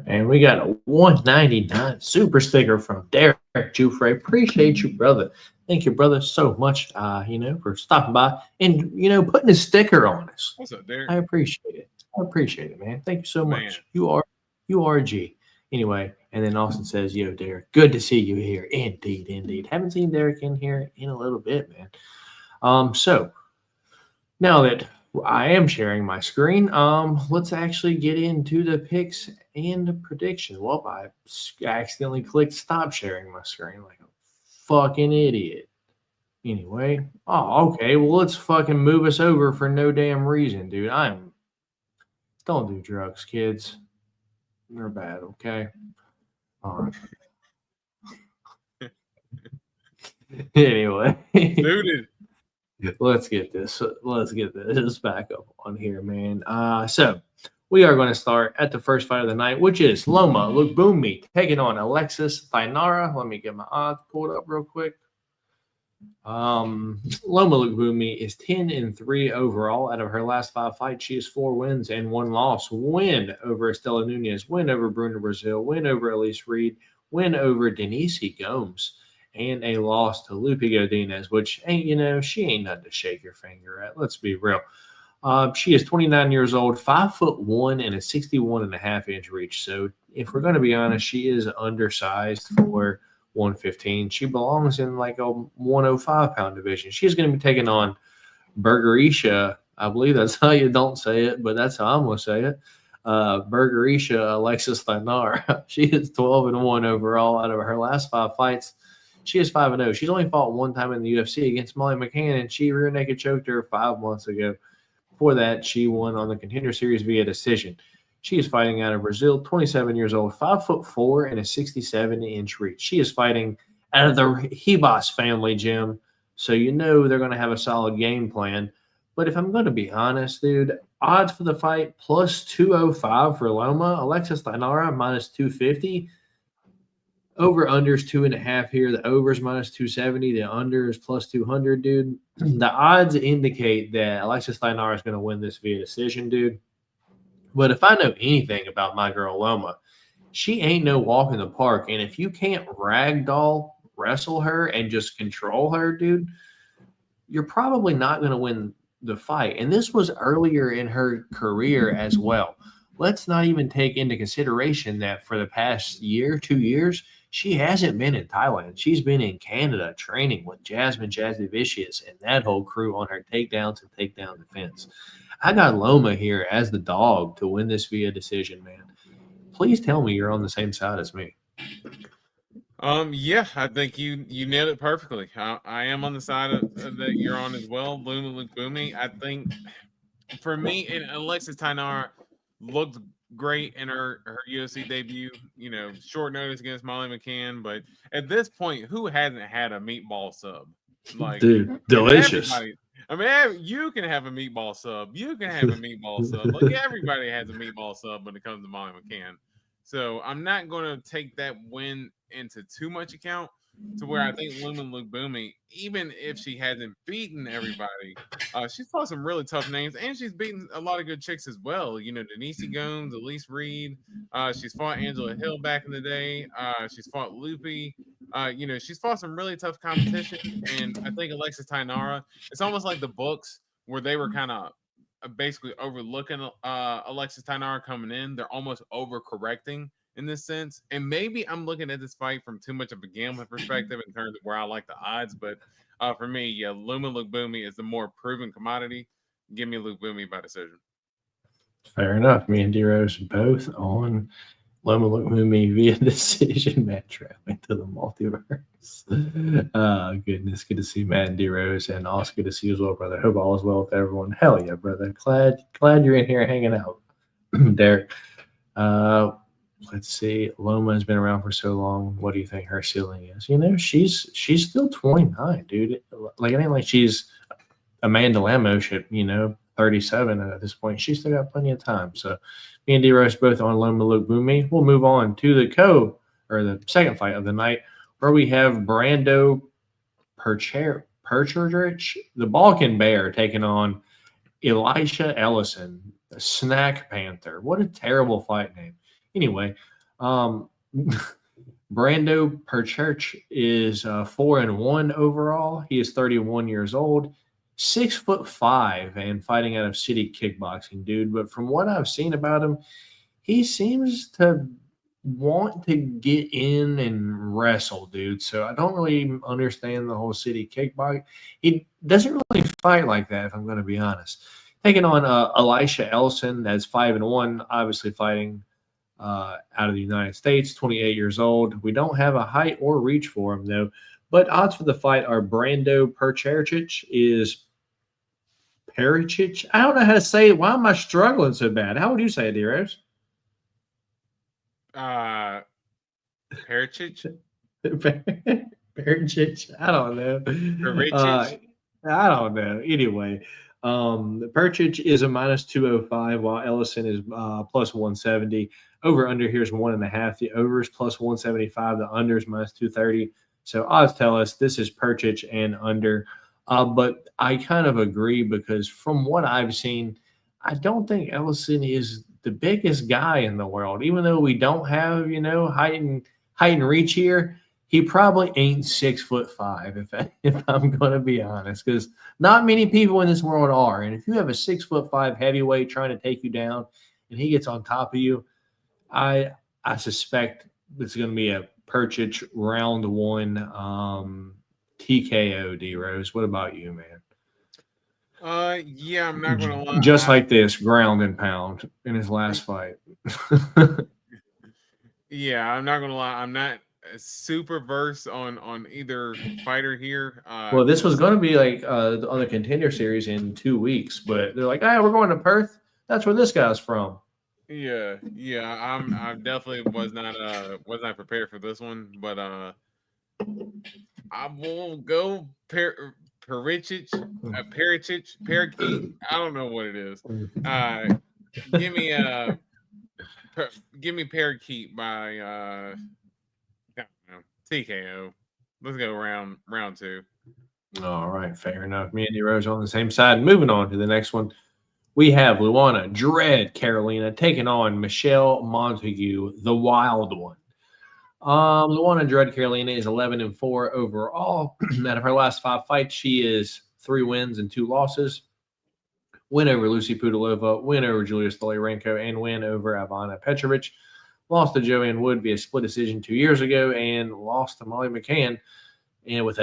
And we got a 199 super sticker from Derek Jufrey. Appreciate you, brother. Thank you, brother, so much, you know, for stopping by and, you know, putting a sticker on us. What's up, Derek? I appreciate it, man. Thank you so much. You are a G. Anyway, and then Austin says, yo, Derek, good to see you here. Indeed. Haven't seen Derek in here in a little bit, man. So now that I am sharing my screen, let's actually get into the picks and the predictions. Well, I accidentally clicked stop sharing my screen like a fucking idiot. Anyway, okay. Well, let's fucking move us over for no damn reason, dude. Don't do drugs, kids. They're bad, okay? All right. Anyway, Suited. let's get this back up on here, man. So we are going to start at the first fight of the night, which is Loma Lukbumi taking on Alexis Thainara. Let me get my odds pulled up real quick. Loma Lukbumi is 10-3 overall. Out of her last 5 fights, she has 4 wins and 1 loss. Win over Estela Nunez, win over Bruna Brazil, win over Elise Reed, win over Denise Gomes, and a loss to Lupe Godinez, which ain't, she ain't nothing to shake your finger at. Let's be real. She is 29 years old, 5'1" and a 61.5-inch reach. So if we're going to be honest, she is undersized for 115. She belongs in like a 105-pound division. She's going to be taking on Burgerisha. I believe that's how you don't say it, but that's how I'm going to say it. Burgerisha Alexis Thainara. She is 12-1 overall. Out of her last 5 fights, she is 5-0. She's only fought 1 time in the UFC against Molly McCann, and she rear naked choked her 5 months ago. Before that, she won on the Contender Series via decision. She is fighting out of Brazil, 27 years old, 5'4" and a 67-inch reach. She is fighting out of the Ribas family gym, so they're going to have a solid game plan. But if I'm going to be honest, dude, odds for the fight plus 205 for Loma, Alexis Thainara minus 250. Over-unders 2.5 here. The over's minus 270. The under is plus 200, dude. The odds indicate that Alexis Thainara is going to win this via decision, dude. But if I know anything about my girl Loma, she ain't no walk in the park. And if you can't ragdoll wrestle her and just control her, dude, you're probably not going to win the fight. And this was earlier in her career as well. Let's not even take into consideration that for the past 2 years, she hasn't been in Thailand. She's been in Canada training with Jasmine Jazzy Vicious and that whole crew on her takedowns and takedown defense. I got Loma here as the dog to win this via decision, man. Please tell me you're on the same side as me. Yeah, I think you nailed it perfectly. I am on the side of that you're on as well. Loma Lukbumi. I think for me, and Alexis Thainara looked great in her UFC debut. Short notice against Molly McCann, but at this point, who hasn't had a meatball sub? Like, dude, delicious. You can have a meatball sub. You can have a meatball sub. Like, everybody has a meatball sub when it comes to Molly McCann. So I'm not going to take that win into too much account to where I think Loma Lukbumi, even if she hasn't beaten everybody, she's fought some really tough names, and she's beaten a lot of good chicks as well. Denise Gomes, Elise Reed. She's fought Angela Hill back in the day. She's fought Lupe. She's fought some really tough competition, and I think Alexis Thainara, it's almost like the books where they were kind of basically overlooking Alexis Thainara coming in. They're almost overcorrecting in this sense. And maybe I'm looking at this fight from too much of a gambling perspective in terms of where I like the odds. But for me, yeah, Loma Lukbumi is the more proven commodity. Give me Lukbumi by decision. Fair enough. Me and D-Rose both on Loma Lukbumi via decision. Matt traveling to the multiverse. Goodness, good to see Matt and D-Rose, and also good to see you as well, brother. Hope all is well with everyone. Hell yeah, brother. Glad you're in here hanging out, Derek. Let's see. Loma has been around for so long. What do you think her ceiling is? She's still 29, dude. Like, it ain't like she's Amanda Lemos at 37 at this point. She's still got plenty of time. So me and D-Rose both on Loma Lukbumi. We'll move on to the second fight of the night, where we have Brando Perchardrich, the Balkan Bear, taking on Elisha Ellison, the Snack Panther. What a terrible fight name. Anyway, Brando Perchurch is 4-1 overall. He is 31 years old, 6'5", and fighting out of City Kickboxing, dude. But from what I've seen about him, he seems to want to get in and wrestle, dude. So I don't really understand the whole city kickbox. He doesn't really fight like that, if I'm going to be honest. Taking on Elisha Ellison, that's 5-1, obviously fighting out of the United States, 28 years old. We don't have a height or reach for him, though. But odds for the fight are Brando Percherichich is Perichich. I don't know how to say it. Why am I struggling so bad? How would you say it, Deros? Perchich? Perchich. I don't know. Perchich? I don't know. Anyway, Perchich is a -205, while Ellison is plus 170. Over under here is 1.5. The over is plus 175. The under is -230. So odds tell us this is Perchich and under. But I kind of agree because from what I've seen, I don't think Ellison is the biggest guy in the world. Even though we don't have, height and reach here, he probably ain't 6'5", if I'm going to be honest, because not many people in this world are. And if you have a 6'5" heavyweight trying to take you down and he gets on top of you, I suspect it's going to be a Perchich round 1 TKO, D Rose. What about you, man? Yeah, I'm not gonna lie. Just like this, ground and pound in his last fight. Yeah, I'm not gonna lie. I'm not super versed on either fighter here. Well, this was going to be like on the Contender Series in 2 weeks, but they're like, "Hey, we're going to Perth. That's where this guy's from." Yeah. I definitely was not prepared for this one, but I will go Perichich, Parakeet. I don't know what it is. Give me Parakeet by I don't know, TKO. Let's go round 2. All right, fair enough. Me and D Rose on the same side. Moving on to the next one, we have Luana Dread Carolina taking on Michelle Montague, the wild one. Luana Dread Carolina is 11-4 overall. Out of her last 5 fights, she is 3 wins and 2 losses. Win over Lucy Pudilova, win over Julia Stoliarenko, and win over Ivana Petrovich. Lost to Joanne Wood via split decision 2 years ago, and lost to Molly McCann. And with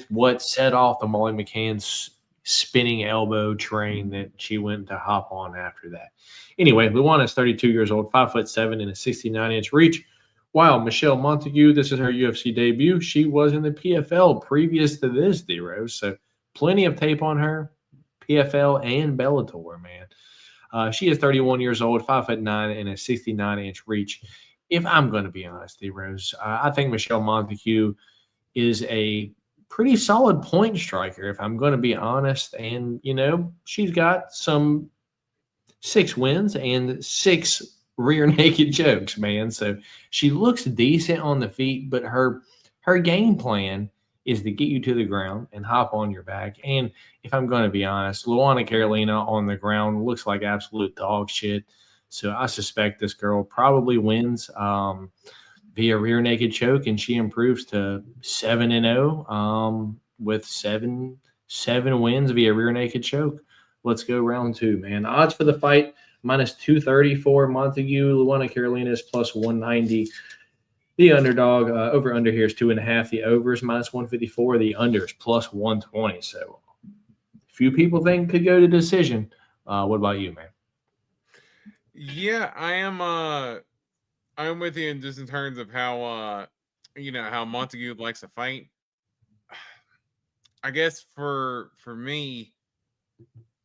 what set off the Molly McCann's spinning elbow train that she went to hop on after that. Anyway, Luana is 32 years old, 5'7" and a 69-inch reach. While Michelle Montague, this is her UFC debut. She was in the PFL previous to this, D-Rose. So plenty of tape on her, PFL and Bellator, man. She is 31 years old, 5'9" and a 69-inch reach. If I'm going to be honest, D-Rose, I think Michelle Montague is a pretty solid point striker, if I'm going to be honest. And, she's got some 6 wins and 6 rear naked chokes, man. So she looks decent on the feet, but her game plan is to get you to the ground and hop on your back. And if I'm going to be honest, Luana Carolina on the ground looks like absolute dog shit. So I suspect this girl probably wins via rear naked choke, and she improves to 7-0 with seven wins via rear naked choke. Let's go round 2, man. Odds for the fight, -230 for Montague. Luana Carolina is plus 190. The underdog over under here is 2.5. The over is -154. The under is plus 120. So few people think could go to decision. What about you, man? Yeah, I'm with you in just in terms of how how Montague likes to fight. I guess for me,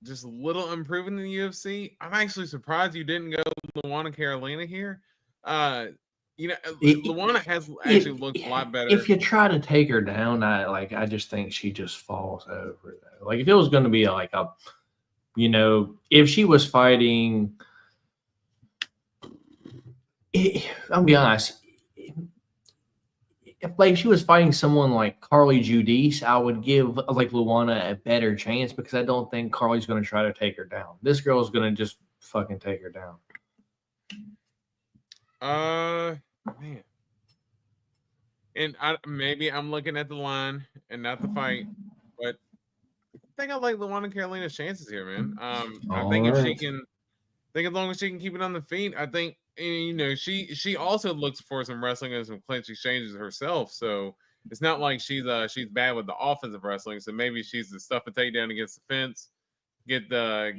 just a little improving in the UFC. I'm actually surprised you didn't go Luana Carolina here. Luana has actually looked a lot better. If you try to take her down, I just think she just falls over. Though. Like if it was going to be if she was fighting, I'll be honest. If she was fighting someone like Carly Judice, I would give Luana a better chance because I don't think Carly's going to try to take her down. This girl is going to just fucking take her down. Man. And maybe I'm looking at the line and not the fight, but I think I like Luana Carolina's chances here, man. I think if she can, as long as she can keep it on the feet, I think and she also looks for some wrestling and some clinch exchanges herself. So it's not like she's bad with the offensive wrestling. So maybe she's the stuff and takedown against the fence, get the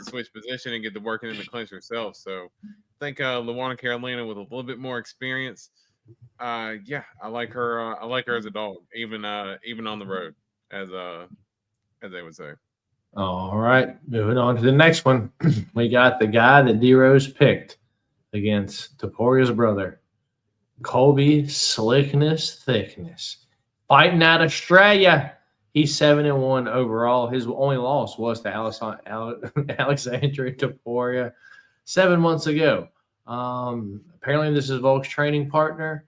switch position and get the working in the clinch herself. So I think Luana Carolina with a little bit more experience. Yeah, I like her. I like her as a dog, even on the road, as they would say. All right, moving on to the next one. We got the guy that D-Rose picked against Taporia's brother, Colby Slickness Thickness. Fighting out of Australia. He's 7-1 overall. His only loss was to Alexandria Taporia 7 months ago. Apparently, this is Volk's training partner.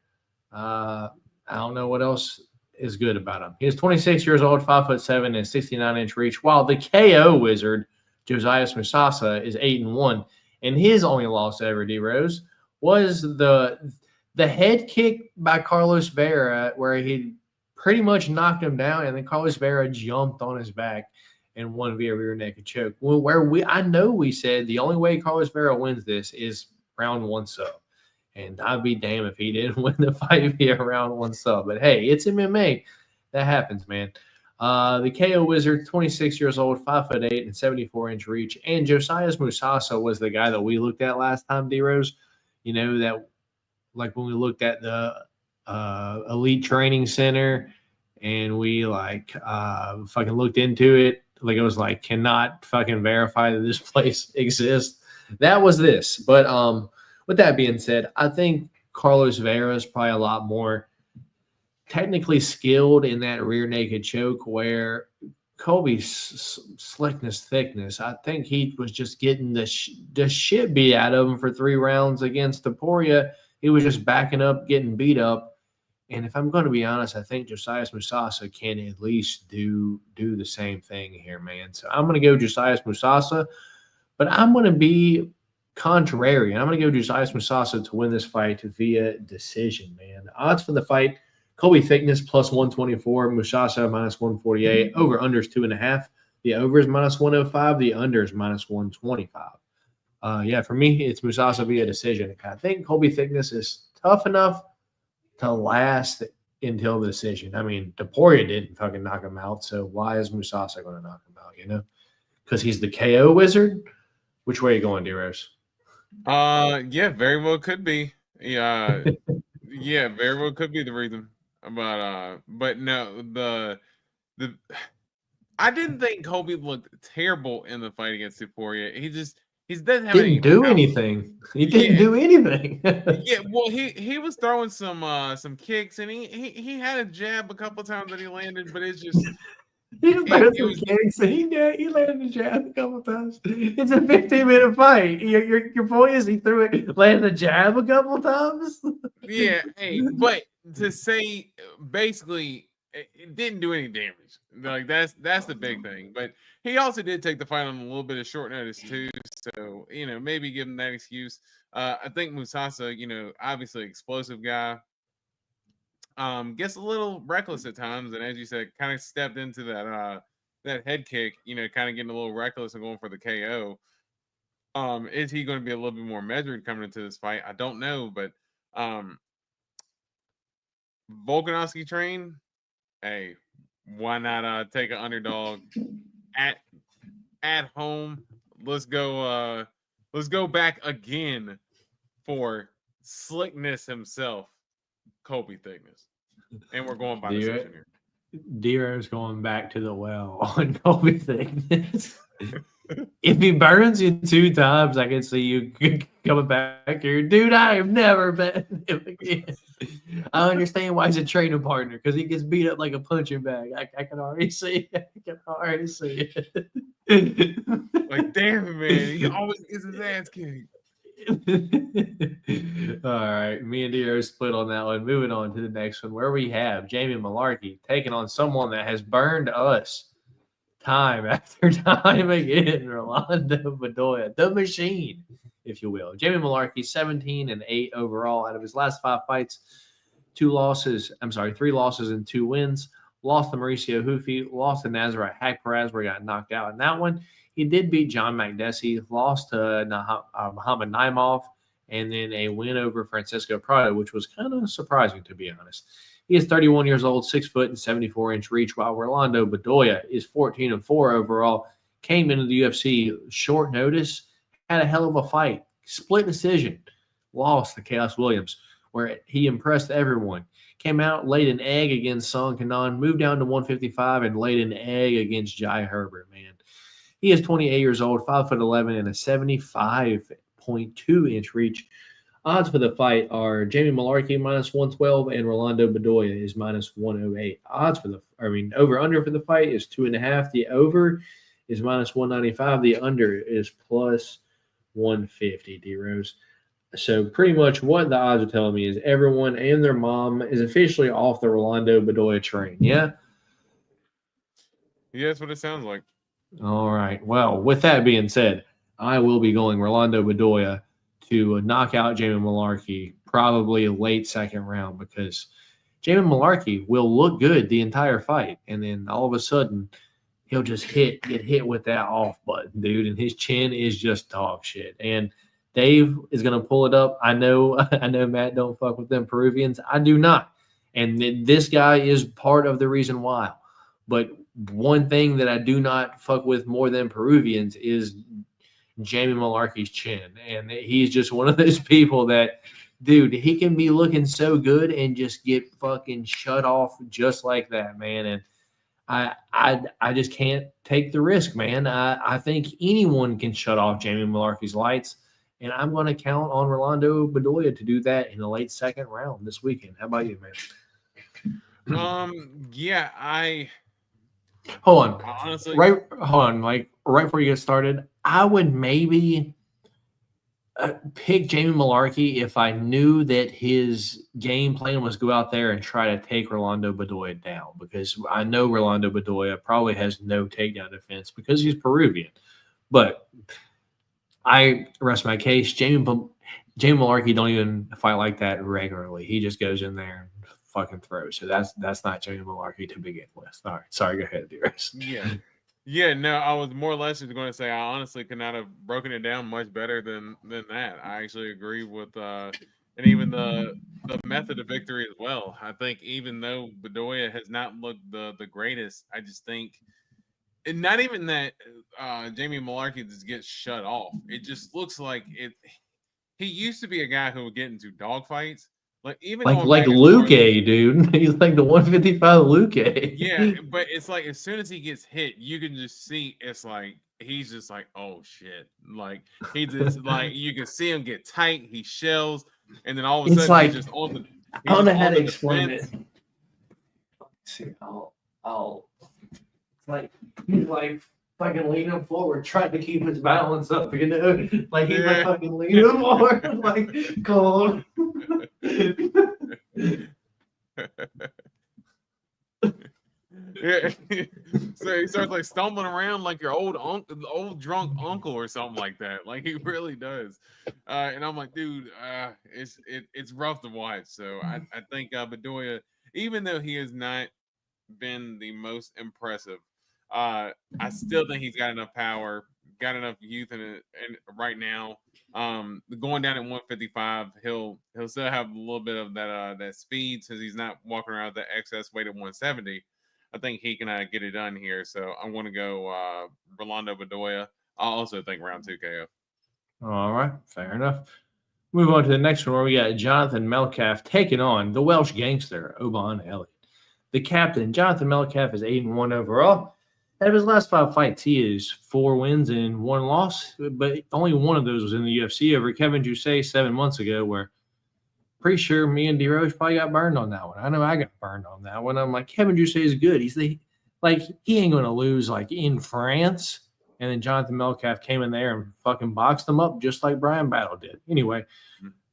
I don't know what else is good about him. He is 26 years old, 5'7", and 69-inch reach, while the KO wizard, Josiah Musasa, is 8-1. And his only loss ever, D-Rose, was the head kick by Carlos Vera, where he pretty much knocked him down, and then Carlos Vera jumped on his back and won via rear naked choke. I know we said the only way Carlos Vera wins this is round one sub. And I'd be damned if he didn't win the fight via round one sub. But hey, it's MMA. That happens, man. The KO wizard, 26 years old, 5'8", and 74-inch reach. And Josiah Musasa was the guy that we looked at last time, D-Rose. You know, that like when we looked at the Elite Training Center and we fucking looked into it. Like it was like, cannot fucking verify that this place exists. That was this. But with that being said, I think Carlos Vera is probably a lot more technically skilled in that rear naked choke, where Colby's slickness, thickness, I think he was just getting the shit beat out of him for 3 rounds against Taporia. He was just backing up, getting beat up. And if I'm going to be honest, I think Josiah Musasa can at least do the same thing here, man. So I'm going to go Josiah Musasa, but I'm going to be contrary, and I'm going to go Josiah Musasa to win this fight via decision, man. The odds for the fight, Colby Thickness plus 124, Musasa minus 148, over unders 2.5. The over is minus 105, the under is minus 125. Yeah, for me, it's Musasa via decision. I think Colby Thickness is tough enough to last until the decision. I mean, Taporia didn't fucking knock him out, so why is Musasa going to knock him out, you know? Because he's the KO wizard? Which way are you going, D-Rose? Yeah, very well could be. Yeah, yeah, very well could be the reason. But no, the I didn't think Colby looked terrible in the fight against Taporia. He doesn't have didn't do anything. He didn't do anything. Yeah, well, he was throwing some kicks, and he had a jab a couple times that he landed, but it's just. He landed a jab a couple times. It's a 15-minute fight. Your point is he threw it, landed a jab a couple times. Yeah, hey, but to say basically it didn't do any damage. Like that's the big thing. But he also did take the fight on a little bit of short notice too. So maybe give him that excuse. I think Musasa, obviously explosive guy. Gets a little reckless at times, and as you said, kind of stepped into that head kick, kind of getting a little reckless and going for the KO. Is he going to be a little bit more measured coming into this fight? I don't know, but Volkanovski train, hey, why not take an underdog at home? Let's go back again for Slickness himself, Colby Thickness. And we're going by decision here. D-Rose going back to the well on Colby Thickness. If he burns you 2 times, I can see you coming back here. Dude, I have never betting him again. I understand why he's a training partner, because he gets beat up like a punching bag. I can already see it. Like, damn it, man. He always gets his ass kicked. All right, me and D are split on that one. Moving on to the next one, where we have Jamie Malarkey taking on someone that has burned us time after time again, Rolando Bedoya, the machine, if you will. Jamie Malarkey, 17-8 overall out of his last 5 fights. 3 losses and 2 wins. Lost to Mauricio Hufi, lost to Nazareth Haqparast, where he got knocked out in that one. He did beat John Makdessi, lost to Muhammad Naimov, and then a win over Francisco Prado, which was kind of surprising, to be honest. He is 31 years old, 6 foot and 74-inch reach, while Rolando Bedoya is 14-4 overall. Came into the UFC short notice, had a hell of a fight, split decision, lost to Chaos Williams, where he impressed everyone. Came out, laid an egg against Song Kanan, moved down to 155, and laid an egg against Jai Herbert, man. He is 28 years old, 5'11", and a 75.2-inch reach. Odds for the fight are Jamie Mullarkey minus 112 and Rolando Bedoya is minus 108. Over-under for the fight is 2.5. The over is minus 195. The under is plus 150, D-Rose. So pretty much what the odds are telling me is everyone and their mom is officially off the Rolando Bedoya train. Yeah? Yeah, that's what it sounds like. All right. Well, with that being said, I will be going Rolando Bedoya to knock out Jamie Mullarkey probably late second round, because Jamie Mullarkey will look good the entire fight, and then all of a sudden he'll just get hit with that off button, dude, and his chin is just dog shit. And Dave is going to pull it up. I know Matt don't fuck with them Peruvians. I do not. And this guy is part of the reason why. But one thing that I do not fuck with more than Peruvians is Jamie Mullarkey's chin. And he's just one of those people that, dude, he can be looking so good and just get fucking shut off just like that, man. And I just can't take the risk, man. I think anyone can shut off Jamie Mullarkey's lights. And I'm going to count on Rolando Bedoya to do that in the late second round this weekend. How about you, man? Yeah, Hold on. Honestly, Hold on. Like right before you get started, I would maybe pick Jamie Mullarkey if I knew that his game plan was go out there and try to take Rolando Bedoya down, because I know Rolando Bedoya probably has no takedown defense because he's Peruvian. But I rest my case. Jamie Mullarkey don't even fight like that regularly. He just goes in there and fucking throws. So that's not Jamie Mullarkey to begin with. All right, sorry, go ahead, dearest. Yeah. No, I was more or less just going to say I honestly could not have broken it down much better than that. I actually agree with and even the method of victory as well. I think even though Bedoya has not looked the greatest, I just think. And not even that Jamie Mullarkey just gets shut off. It just looks like it. He used to be a guy who would get into dogfights, like Luke, dude. He's like the 155 Luke. Yeah, but it's like as soon as he gets hit, you can just see it's like he's just like, oh shit, like he just like you can see him get tight. He shells, and then all of a sudden like, he's just on the. I don't know how to explain it. Let's see, I'll. Like he's like fucking leaning forward, trying to keep his balance up, you know. Like he's like fucking leaning forward, like come on. Yeah. So he starts like stumbling around like your old drunk uncle or something like that. Like he really does. And I'm like, dude, it's rough to watch. So I think Bedoya, even though he has not been the most impressive, I still think he's got enough power, got enough youth in it, and right now, going down at 155, he'll still have a little bit of that speed since he's not walking around the excess weight at 170. I think he can get it done here. So I'm going to go Rolando Bedoya. I also think round 2 KO. All right, fair enough. Move on to the next one where we got Jonathan Melcalf taking on the Welsh gangster, Oban Elliott. The captain, Jonathan Melcalf, is 8-1 overall. Out of his last 5 fights, he is 4 wins and 1 loss, but only one of those was in the UFC over Kevin Jousset 7 months ago, where pretty sure me and D-Rose probably got burned on that one. I know I got burned on that one. I'm like, Kevin Jousset is good. He ain't going to lose like in France. And then Jonathan Melcalf came in there and fucking boxed him up just like Brian Battle did. Anyway,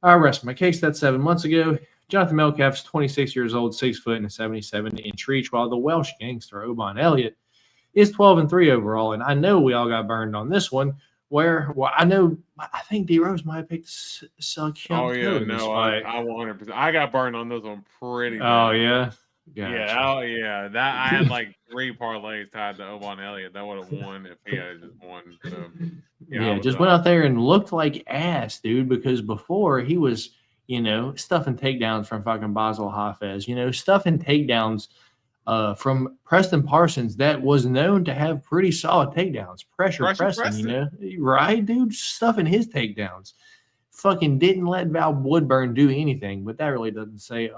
I rest my case. That's 7 months ago. Jonathan Melcalf's 26 years old, 6 foot and a 77-inch reach, while the Welsh gangster Oban Elliott is 12-3 overall. And I know we all got burned on this one. I think D-Rose might have picked Suck. Oh yeah, no, I 100%. I got burned on this one pretty bad. Oh yeah. Gotcha. Yeah, oh yeah. That I had like 3 parlays tied to Oban Elliott. That would have won if he had just won. So Yeah, just went out there and looked like ass, dude, because before he was, stuffing takedowns from fucking Basel Hafez, stuffing takedowns from Preston Parsons that was known to have pretty solid takedowns. Pressure Preston, right, dude? Stuffing his takedowns. Fucking didn't let Val Woodburn do anything, but that really doesn't say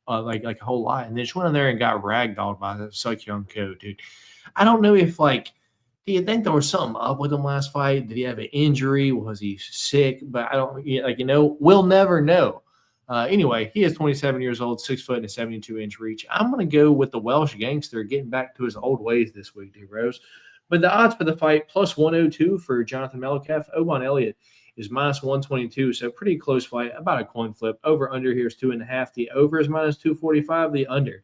like a whole lot. And they just went in there and got ragdolled by the Suck Young Co, dude. I don't know if do you think there was something up with him last fight? Did he have an injury? Was he sick? But I don't, we'll never know. Anyway, he is 27 years old, 6 foot and a 72-inch reach. I'm going to go with the Welsh gangster getting back to his old ways this week, D-Rose. But the odds for the fight, plus 102 for Jonathan Mellekeff. Oban Elliott is minus 122, so pretty close fight, about a coin flip. Over-under here is 2.5. The over is minus 245. The under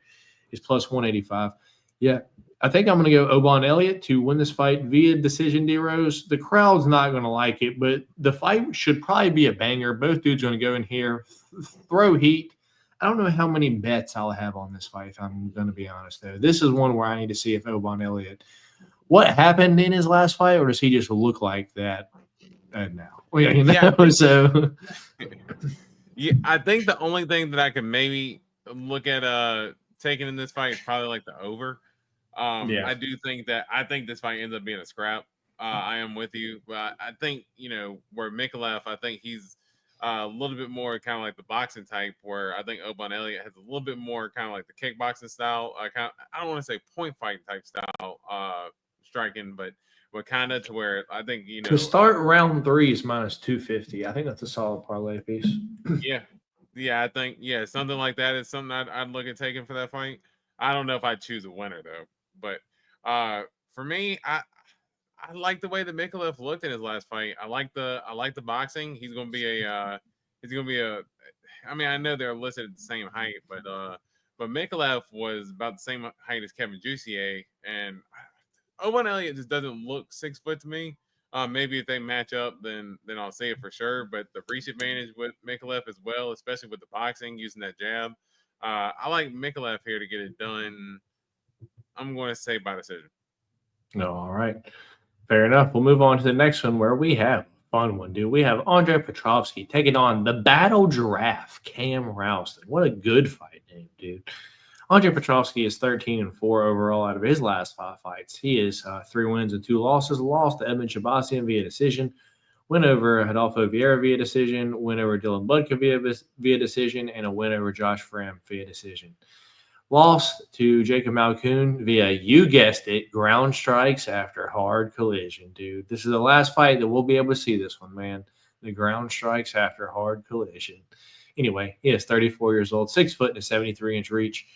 is plus 185. Yeah, I think I'm going to go Oban Elliott to win this fight via decision, D-Rose. The crowd's not going to like it, but the fight should probably be a banger. Both dudes going to go in here, throw heat. I don't know how many bets I'll have on this fight, if I'm going to be honest, though. This is one where I need to see if Oban Elliott, what happened in his last fight, or does he just look like that now? So. Yeah, I think the only thing that I could maybe look at taking in this fight is probably like the over. I do think this fight ends up being a scrap. I am with you, but I think where Mikalev, I think he's a little bit more kind of like the boxing type, where I think Oban Elliott has a little bit more kind of like the kickboxing style. I don't want to say point fighting type style striking, but kind of to where I think to start round 3 is minus 250. I think that's a solid parlay piece. Yeah, I think something like that is something I'd look at taking for that fight. I don't know if I'd choose a winner though. But for me, I like the way that Mikalev looked in his last fight. I like the boxing. He's gonna be a I mean, I know they're listed at the same height, but Mikalev was about the same height as Kevin Jussier, and Oban Elliott just doesn't look 6 foot to me. Maybe if they match up, then I'll say it for sure. But the reach advantage with Mikalev as well, especially with the boxing, using that jab. I like Mikalev here to get it done. I'm going to say by decision. No, all right. Fair enough. We'll move on to the next one where we have a fun one, dude. We have Andre Petrovsky taking on the Battle Giraffe, Cam Ralston. What a good fight name, dude. Andre Petrovsky is 13-4 overall out of his last 5 fights. He is 3 wins and 2 losses. Lost to Edmund Shabazian via decision. Win over Adolfo Vieira via decision. Win over Dylan Budka via decision. And a win over Josh Fram via decision. Lost to Jacob Malkoon via, you guessed it, ground strikes after hard collision, dude. This is the last fight that we'll be able to see this one, man. The ground strikes after hard collision. Anyway, he is 34 years old, 6 foot and a 73-inch reach.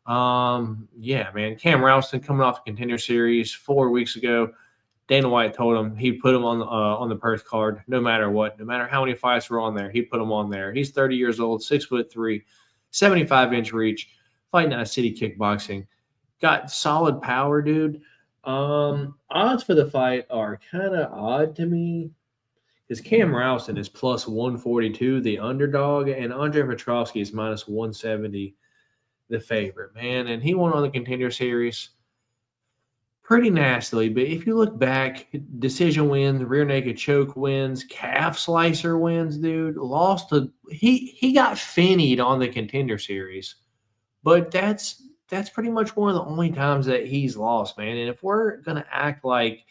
Yeah, man. Cam Ralston coming off the Contender Series 4 weeks ago. Dana White told him he'd put him on the Perth card no matter what, no matter how many fights were on there. He'd put him on there. He's 30 years old, 6'3", 75-inch reach. Fighting out of City Kickboxing. Got solid power, dude. Odds for the fight are kind of odd to me because Cam Ralston is plus 142, the underdog, and Andre Petrovsky is minus 170, the favorite, man. And he won on the Contender Series pretty nastily. But if you look back, decision wins, rear naked choke wins, calf slicer wins, dude. Lost to he got finnied on the Contender Series. But that's pretty much one of the only times that he's lost, man. And if we're going to act like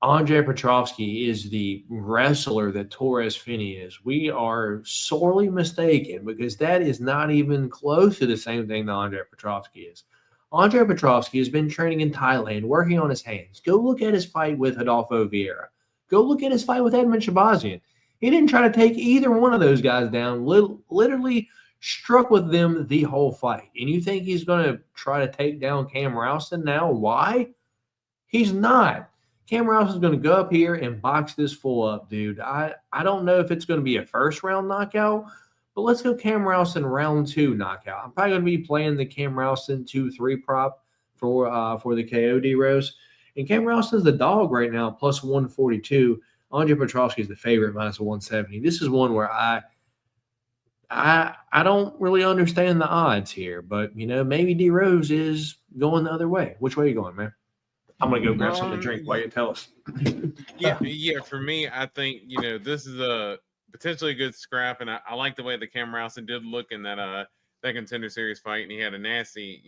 Andre Petrovsky is the wrestler that Torres Finney is, we are sorely mistaken because that is not even close to the same thing that Andre Petrovsky is. Andre Petrovsky has been training in Thailand, working on his hands. Go look at his fight with Adolfo Vieira. Go look at his fight with Edmund Shabazian. He didn't try to take either one of those guys down, literally struck with them the whole fight. And you think he's going to try to take down Cam Ralston now? Why? He's not. Cam Ralston's going to go up here and box this fool up, dude. I don't know if it's going to be a first-round knockout, but let's go Cam Ralston round 2 knockout. I'm probably going to be playing the Cam Ralston 2-3 prop for the KOD Rose. And Cam Ralston's the dog right now, plus 142. Andre Petrovsky is the favorite, minus 170. This is one where I don't really understand the odds here, but maybe D Rose is going the other way. Which way are you going, man? I'm gonna go grab something to drink while you tell us. Yeah. For me, I think this is a potentially good scrap, and I like the way the Cam Rowson did look in that Contender Series fight, and he had a nasty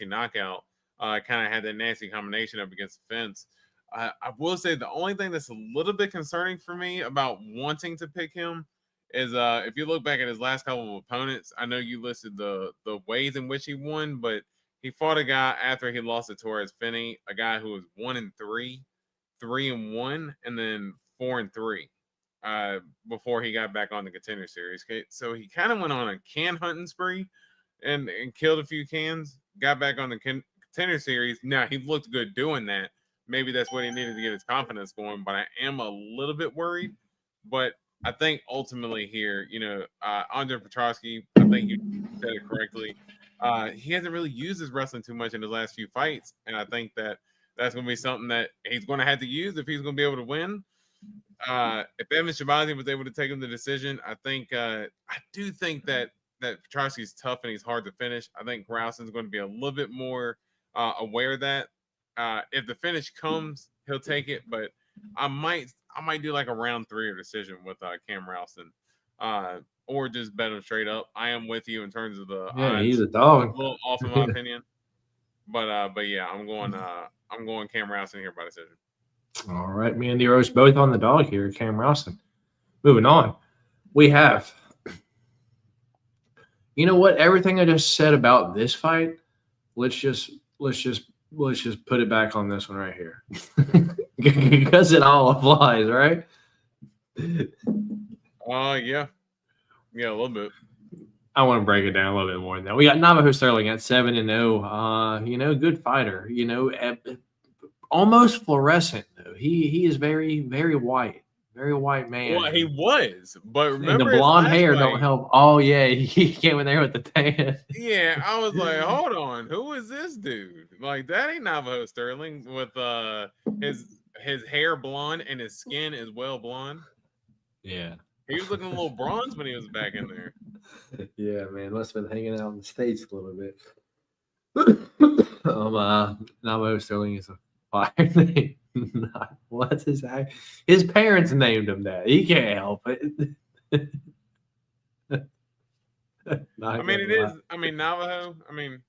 knockout. Kind of had that nasty combination up against the fence. I will say the only thing that's a little bit concerning for me about wanting to pick him is if you look back at his last couple of opponents. I know you listed the ways in which he won, but he fought a guy after he lost to Torres Finney, a guy who was 1-3, 3-1, and then 4-3 before he got back on the Contender Series. Okay, so he kind of went on a can hunting spree and killed a few cans, got back on the Contender Series. Now, he looked good doing that. Maybe that's what he needed to get his confidence going, but I am a little bit worried. But I think ultimately here, Andre Petrosky, I think you said it correctly. He hasn't really used his wrestling too much in his last few fights, and I think that's going to be something that he's going to have to use if he's going to be able to win. If Evan Shabazi was able to take him the decision, I do think that Petrosky's tough and he's hard to finish. I think Rouson's going to be a little bit more aware of that. If the finish comes, he'll take it, but I might do like a round 3 or decision with Cam Rowson, or just bet him straight up. I am with you in terms of the odds. He's a dog. A little off in my opinion, but yeah, I'm going Cam Rowson here by decision. All right, me and D-Rose both on the dog here, Cam Rowson. Moving on, we have. You know what? Everything I just said about this fight, let's just put it back on this one right here, because it all applies, right? Yeah, a little bit. I want to break it down a little bit more than that. We got Navajo Sterling at 7-0. Good fighter. Almost fluorescent though. He is very, very white. Very white man. Well, he was, but remember and the blonde hair fight, don't help. Oh yeah, he came in there with the tan. Yeah, I was like, hold on, who is this dude? Like that ain't Navajo Sterling with his hair blonde and his skin is well blonde. Yeah, he was looking a little bronze when he was back in there. Yeah, man, must have been hanging out in the States a little bit. Navajo Sterling is a fire name. What's his name? His parents named him that. He can't help it. I mean, it is. I mean, Navajo. I mean,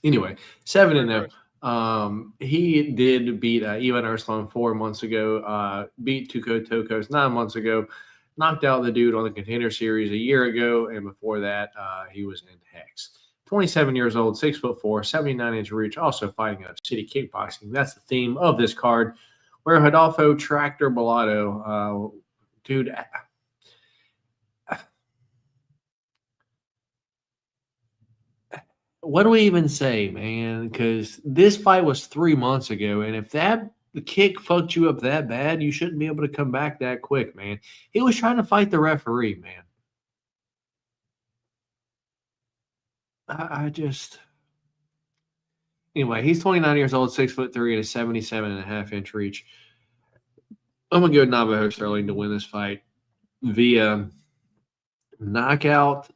anyway, 7-0. He did beat Ivan Arslan 4 months ago. Beat Tuco Tokos 9 months ago. Knocked out the dude on the Contender Series a year ago, and before that, he was in Hex. 27 years old, 6'4", 79-inch reach, also fighting out of City Kickboxing. That's the theme of this card. Where Rodolfo Tractor Bellotto, dude, what do we even say, man? Because this fight was 3 months ago, and if that kick fucked you up that bad, you shouldn't be able to come back that quick, man. He was trying to fight the referee, man. Anyway, he's 29 years old, 6'3", and a 77.5-inch reach. I'm gonna go Navajo Sterling to win this fight via knockout.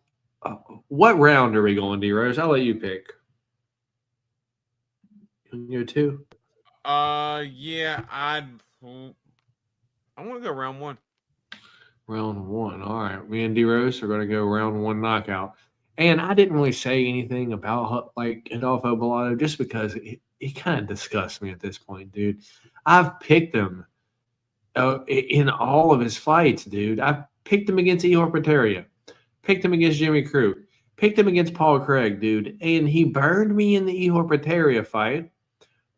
What round are we going, D-Rose? I'll let you pick. You go 2? Yeah, I want to go round 1. Round 1. All right, me and D-Rose are going to go round 1 knockout. And I didn't really say anything about like Adolfo Bellotto just because he kind of disgusts me at this point, dude. I've picked him in all of his fights, dude. I've picked him against Ihor Peteria, picked him against Jimmy Crute, picked him against Paul Craig, dude. And he burned me in the Ihor Peteria fight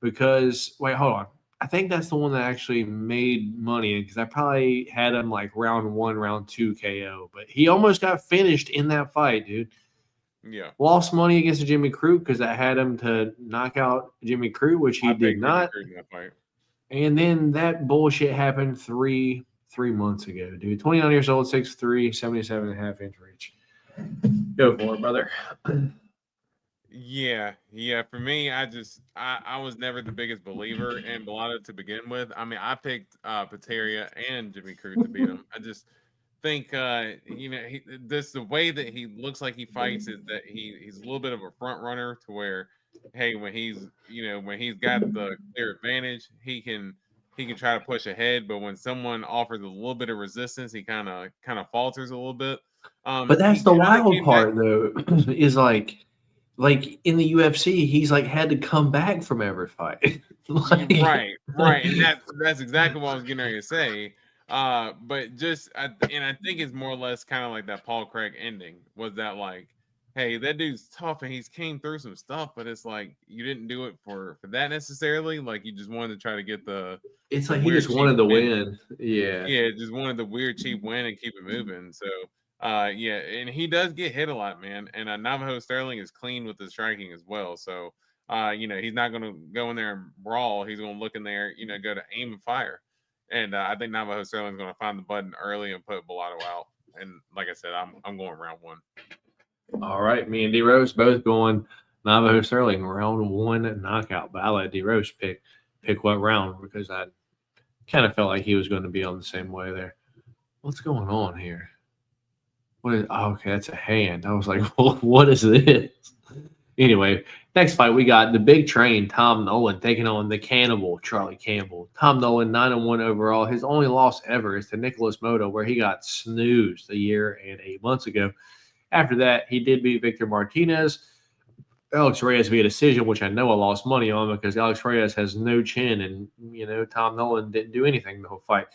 because, wait, hold on. I think that's the one that actually made money because I probably had him like round 1, round 2 KO. But he almost got finished in that fight, dude. Yeah. Lost money against Jimmy Crute because I had him to knock out Jimmy Crute, which he did not. And then that bullshit happened three months ago, dude. 29 years old, 6'3", 77.5-inch reach. Go for it, brother. Yeah. For me, I was never the biggest believer in Bellotto to begin with. I mean, I picked Peteria and Jimmy Crute to beat him. I just think the way that he looks like he fights is that he's a little bit of a front runner to where hey, when he's got the clear advantage, he can try to push ahead. But when someone offers a little bit of resistance, he kind of falters a little bit. But He that's the kind of wild came back. part, though, is like in the UFC, he's like had to come back from every fight. Like, Right, and that's exactly what I was getting ready to say. But I think it's more or less kind of like that Paul Craig ending was that like, hey, that dude's tough and he's came through some stuff, but it's like you didn't do it for that necessarily. Like you just wanted to try to get it's the like he weird just cheap wanted to win. win. Yeah. Yeah, just wanted the weird cheap win and keep it moving. So yeah, and he does get hit a lot, man. And Navajo Sterling is clean with the striking as well. So he's not going to go in there and brawl. He's going to look in there, go to aim and fire. And I think Navajo Sterling's going to find the button early and put Bellato out. And like I said, I'm going round one. All right, me and D Rose both going Navajo Sterling round 1 knockout. But I let D Rose pick what round because I kind of felt like he was going to be on the same way there. What's going on here? Okay, that's a hand. I was like, well, what is this? Anyway, next fight we got the big train, Tom Nolan, taking on the cannibal, Charlie Campbell. Tom Nolan, 9-1 overall. His only loss ever is to Nicholas Moto, where he got snoozed a year and 8 months ago. After that, he did beat Victor Martinez. Alex Reyes via decision, which I know I lost money on because Alex Reyes has no chin, and Tom Nolan didn't do anything the whole fight.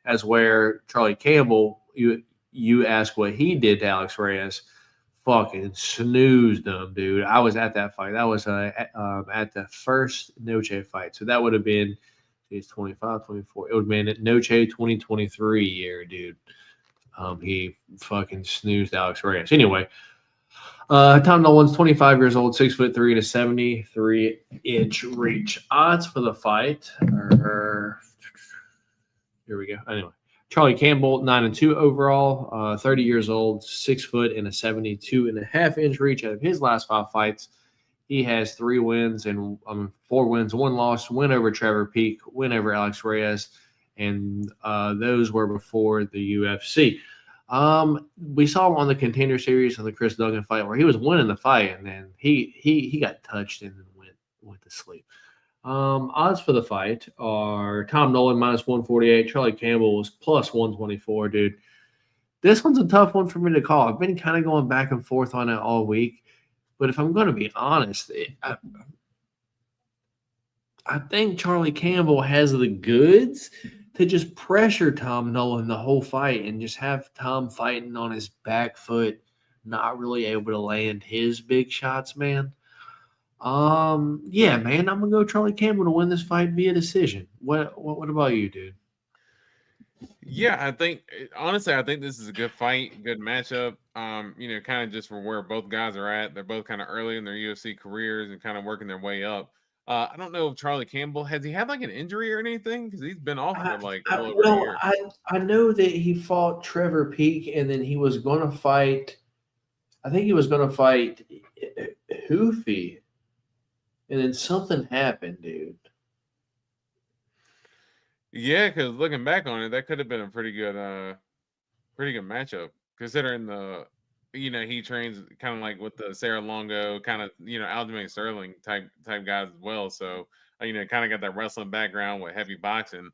As where Charlie Campbell, you ask what he did to Alex Reyes, fucking snoozed him, dude. I was at that fight. That was at the first Noche fight, so that would have been it's 25, 24. It would have been at Noche 2023 year, dude. He fucking snoozed Alex Reyes. Anyway. Tom Nolan's 25 years old, 6'3" and a 73-inch reach. Odds for the fight are here we go. Anyway, Charlie Campbell, 9-2 overall, 30 years old, 6 foot and a 72.5-inch reach. Out of his last 5 fights, he has 3 wins and 4 wins, 1 loss, win over Trevor Peek, win over Alex Reyes, and those were before the UFC. We saw him on the Contender Series on the Chris Duggan fight where he was winning the fight and then he got touched and then went to sleep. Odds for the fight are Tom Nolan -148, Charlie Campbell was +124, dude. This one's a tough one for me to call. I've been kind of going back and forth on it all week, but if I'm going to be honest, I think Charlie Campbell has the goods to just pressure Tom Nolan the whole fight and just have Tom fighting on his back foot, not really able to land his big shots, man. Yeah, man, I'm gonna go Charlie Campbell to win this fight via decision. What about you, dude? Yeah, I think honestly, I think this is a good fight, good matchup. Kind of just for where both guys are at. They're both kind of early in their UFC careers and kind of working their way up. I don't know if Charlie Campbell has he had like an injury or anything because he's been off for like a little over a year. I know that he fought Trevor Peek and then he was gonna fight. I think he was gonna fight Hoofy, and then something happened, dude. Yeah, because looking back on it, that could have been a pretty good matchup considering he trains kind of like with the Sarah Longo kind of Aljamain Sterling type guys as well. So kind of got that wrestling background with heavy boxing.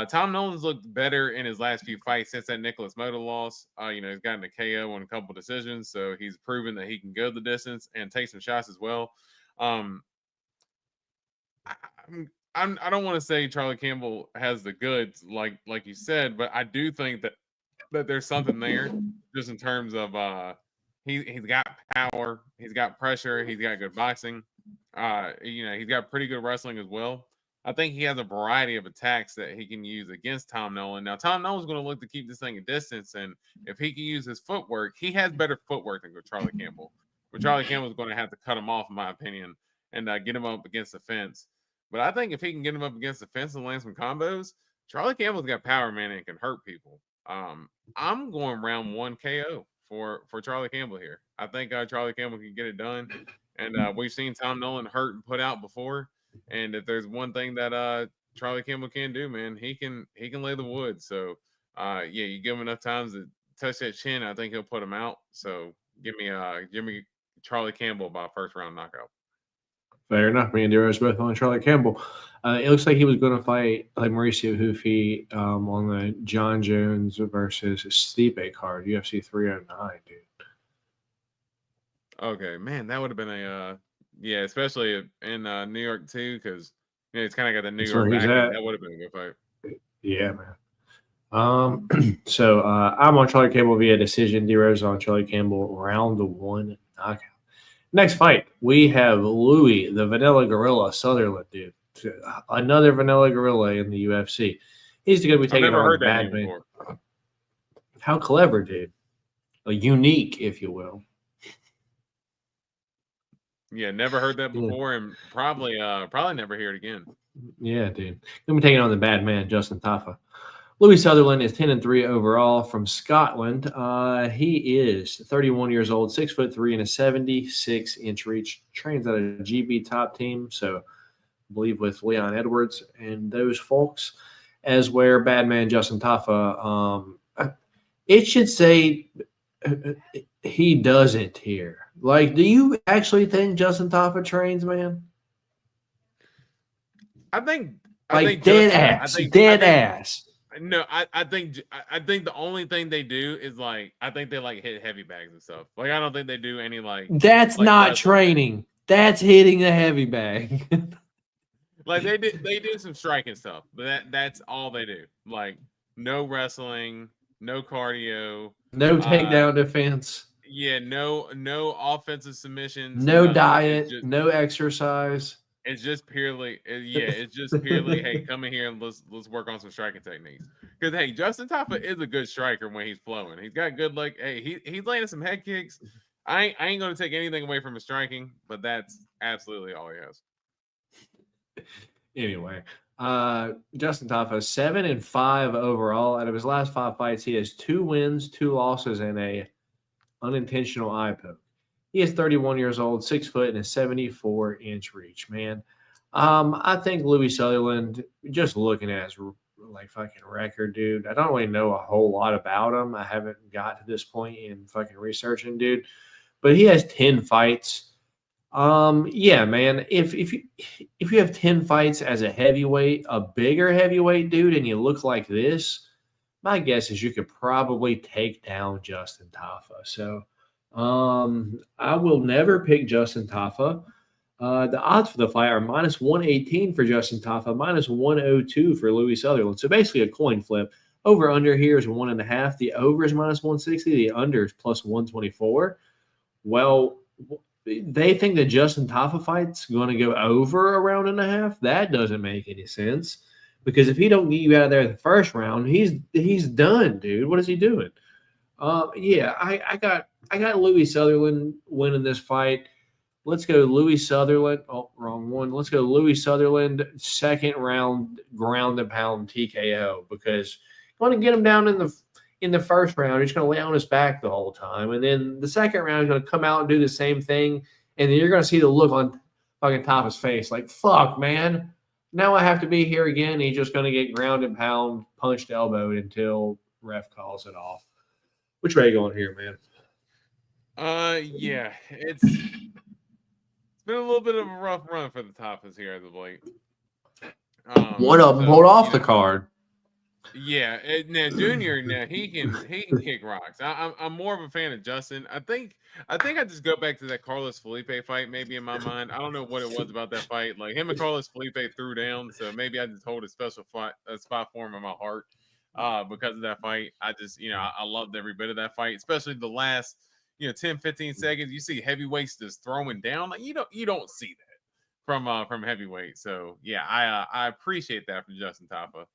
Tom Nolan's looked better in his last few fights since that Nicholas Moto loss. He's gotten a KO on a couple decisions, so he's proven that he can go the distance and take some shots as well. I don't want to say Charlie Campbell has the goods like you said, but I do think that there's something there just in terms of he's got power, he's got pressure, he's got good boxing. He's got pretty good wrestling as well. I think he has a variety of attacks that he can use against Tom Nolan. Now, Tom Nolan's going to look to keep this thing a distance, and if he can use his footwork, he has better footwork than Charlie Campbell. But Charlie Campbell's going to have to cut him off, in my opinion, and get him up against the fence. But I think if he can get him up against the fence and land some combos, Charlie Campbell's got power, man, and can hurt people. I'm going round 1 KO for Charlie Campbell here. I think Charlie Campbell can get it done, and we've seen Tom Nolan hurt and put out before. And if there's one thing that Charlie Campbell can do, man, he can lay the wood. So you give him enough times to touch that chin, I think he'll put him out. So give me Charlie Campbell by first round knockout. Fair enough. Me and D-Rose both on Charlie Campbell. It looks like he was going to fight like Mauricio Hufi on the John Jones versus Stipe card, UFC 309, dude. Okay, man, that would have been a yeah, especially in New York too, because it's kind of got the New That's York where he's back. at. That would have been a good fight. Yeah, man. So I'm on Charlie Campbell via decision. D-Rose on Charlie Campbell, round 1 knockout. Next fight, we have Louis, the Vanilla Gorilla Sutherland, dude. Another Vanilla Gorilla in the UFC. He's going to be I've taking never on heard that Bad name Man. before. How clever, dude. Unique, if you will. Yeah, never heard that before, and probably never hear it again. Yeah, dude. Going to be taking on the Bad Man, Justin Tafa. Louis Sutherland is 10-3 overall from Scotland. He is 31 years old, 6'3" and a 76-inch reach. Trains at a GB top team, so I believe with Leon Edwards and those folks. As where Bad Man Justin Tafa, it should say he doesn't here. Like, do you actually think Justin Tafa trains, man? I think dead ass. No, I think the only thing they do is like I think they like hit heavy bags and stuff. Like I don't think they do any like that's like not wrestling. Training. That's hitting the heavy bag. Like they do some striking stuff, but that's all they do. Like no wrestling, no cardio, No takedown defense. Yeah, no offensive submissions, No nothing. diet, no exercise. It's just purely, hey, come in here and let's work on some striking techniques. Because hey, Justin Tafa is a good striker when he's flowing. He's got good luck. Hey, he's landing some head kicks. I ain't gonna take anything away from his striking, but that's absolutely all he has. Anyway, Justin Tafa 7-5 overall. Out of his last 5 fights, he has 2 wins, 2 losses, and a unintentional eye poke. He is 31 years old, 6 foot, and a 74-inch reach, man. I think Louis Sutherland, just looking at his like fucking record, dude, I don't really know a whole lot about him. I haven't got to this point in fucking researching, dude. But he has 10 fights. Yeah, man. If you have 10 fights as a heavyweight, a bigger heavyweight dude, and you look like this, my guess is you could probably take down Justin Tafa. So I will never pick Justin Tafa. The odds for the fight are -118 for Justin Tafa, -102 for Louis Sutherland. So basically a coin flip. Over under here is 1.5. The over is -160. The under is +124. Well, they think the Justin Tafa fight's going to go over a round and a half. That doesn't make any sense because if he don't get you out of there in the first round, he's done, dude. What is he doing? Yeah, I got Louis Sutherland winning this fight. Let's go Louis Sutherland. Oh, wrong one. Let's go Louis Sutherland, second round ground and pound TKO because you want to get him down in the first round. He's going to lay on his back the whole time. And then the second round, he's going to come out and do the same thing. And then you're going to see the look on fucking Tafa's face like, fuck, man. Now I have to be here again. He's just going to get ground and pound, punched, elbowed until ref calls it off. Which way are you going here, man? Yeah, it's been a little bit of a rough run for the Tafas here as of late. One of them pulled off the card. Yeah, now Junior, now he can kick rocks. I'm more of a fan of Justin. I think I just go back to that Carlos Felipe fight. Maybe in my mind, I don't know what it was about that fight. Like him and Carlos Felipe threw down, so maybe I just hold a special spot for him in my heart because of that fight. I just I loved every bit of that fight, especially the last 10-15 seconds. You see heavyweights just throwing down. Like you don't see that from heavyweight. So yeah, I appreciate that from Justin Tafa.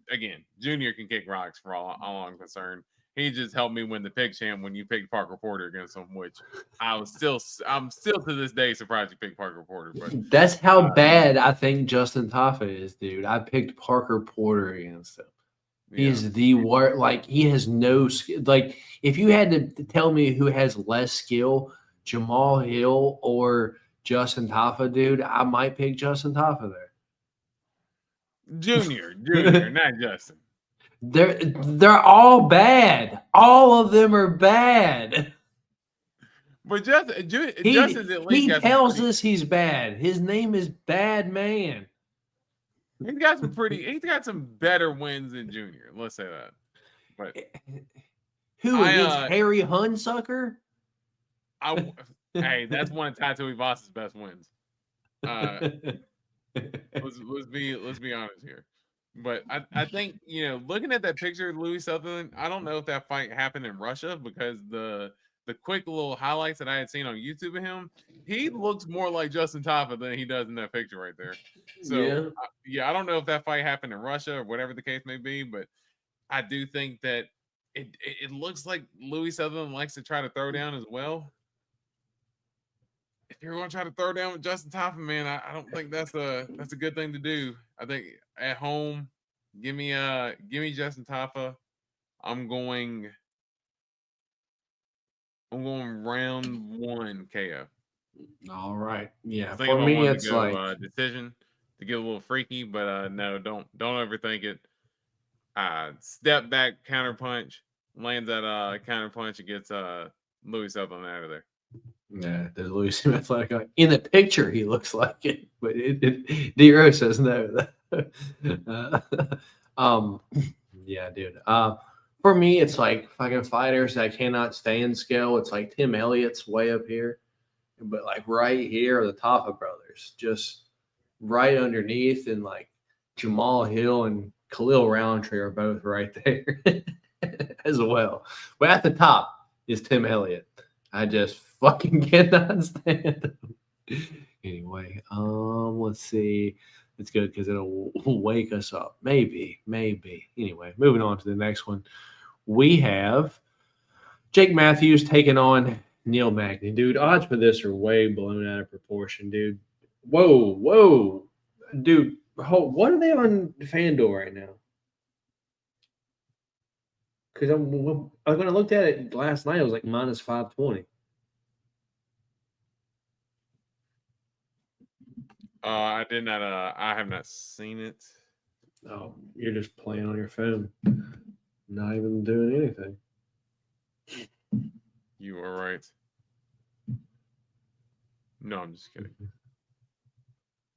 Again, Junior can kick rocks for all I'm concerned. He just helped me win the pick champ when you picked Parker Porter against him, which I'm still to this day surprised you picked Parker Porter. But that's how bad I think Justin Tafa is, dude. I picked Parker Porter against him. He is the worst. Like he has no skill. Like if you had to tell me who has less skill, Jamal Hill or Justin Tafa, dude, I might pick Justin Tafa there. Junior, not Justin. They're all bad. All of them are bad. But Justin's at He least got tells some us he's bad. His name is Bad Man. he's got some better wins than Junior. Let's say that. But Who against Harry Hunsucker? Hey, that's one of Tattoo Ivas's best wins. Let's be honest here. But I think, looking at that picture of Louis Sutherland, I don't know if that fight happened in Russia because the quick little highlights that I had seen on YouTube of him, he looks more like Justin Taffa than he does in that picture right there. So I don't know if that fight happened in Russia or whatever the case may be, but I do think that it looks like Louis Sutherland likes to try to throw down as well. If you're going to try to throw down with Justin Taffa, man, I don't think that's a good thing to do. I think at home, give me Justin Taffa. I'm going round 1 KO. All right. Yeah. For me, it's like decision to get a little freaky, but no, don't overthink it. Step back, counter punch, lands that counter punch and gets Louis Sutherland out of there. Yeah, does Louis seem athletic? In the picture, he looks like it, but D-Rose says no. Yeah, dude. For me, it's like fucking fighters that cannot stand scale. It's like Tim Elliott's way up here, but like right here are the Taffa brothers, just right underneath, and like Jamal Hill and Khalil Roundtree are both right there as well. But at the top is Tim Elliott. I just fucking cannot stand him. Anyway, let's see. It's good because it'll wake us up. Maybe. Anyway, moving on to the next one. We have Jake Matthews taking on Neil Magny. Dude, odds for this are way blown out of proportion, dude. Whoa. Dude, what are they on FanDuel right now? Because when I looked at it last night, it was like minus 520. I did not. I have not seen it. Oh, you're just playing on your phone, not even doing anything. You are right. No, I'm just kidding.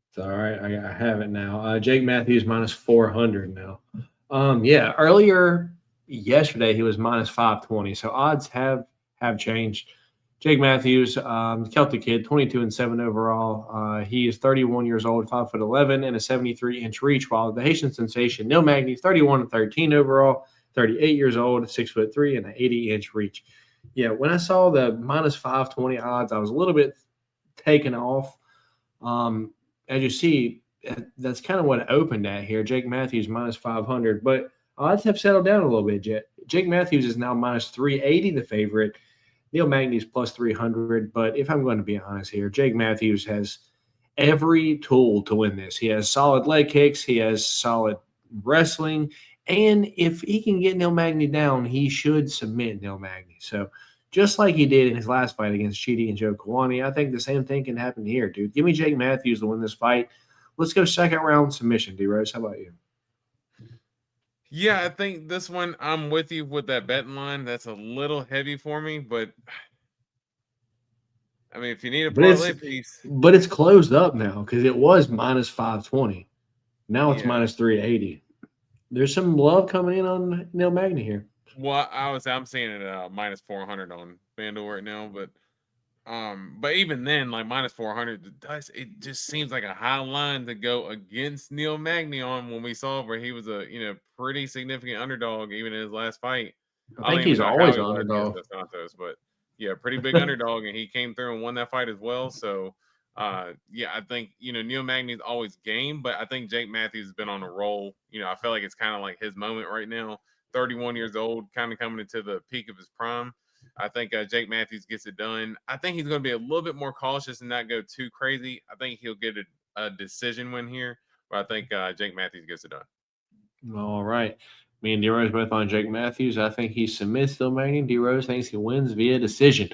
It's all right. I have it now. Jake Matthews minus 400 now. Earlier yesterday he was minus 520. So odds have changed. Jake Matthews, Celtic kid, 22-7 overall. He is 31 years old, 5'11", and a 73-inch reach. While the Haitian sensation Neil Magny, 31-13 overall, 38 years old, 6'3", and an 80-inch reach. Yeah, when I saw the minus 520 odds, I was a little bit taken off. As you see, that's kind of what it opened at here. Jake Matthews minus 500, but odds have settled down a little bit. Jake Matthews is now minus 380, the favorite. Neil Magny's plus 300. But if I'm going to be honest here, Jake Matthews has every tool to win this. He has solid leg kicks. He has solid wrestling. And if he can get Neil Magny down, he should submit Neil Magny. So just like he did in his last fight against Chidi and Joe Kawani, I think the same thing can happen here, dude. Give me Jake Matthews to win this fight. Let's go second round submission, D-Rose. How about you? Yeah, I think this one, I'm with you with that betting line. That's a little heavy for me, but I mean, if you need a parlay piece. But it's closed up now because it was minus 520. Now it's minus 380. There's some love coming in on Neil Magny here. Well, I'm seeing it at minus 400 on FanDuel right now, but even then, like minus 400, it just seems like a high line to go against Neil Magny on when we saw where he was a pretty significant underdog even in his last fight. I think he's always an underdog. Santos, but yeah, pretty big underdog, and he came through and won that fight as well. So I think Neil Magny's always game, but I think Jake Matthews has been on a roll. I feel like it's kind of like his moment right now. 31 years old, kind of coming into the peak of his prime. I think Jake Matthews gets it done. I think he's going to be a little bit more cautious and not go too crazy. I think he'll get a decision win here, but I think Jake Matthews gets it done. All right. Me and D-Rose both on Jake Matthews. I think he submits Neil Magny. D-Rose thinks he wins via decision.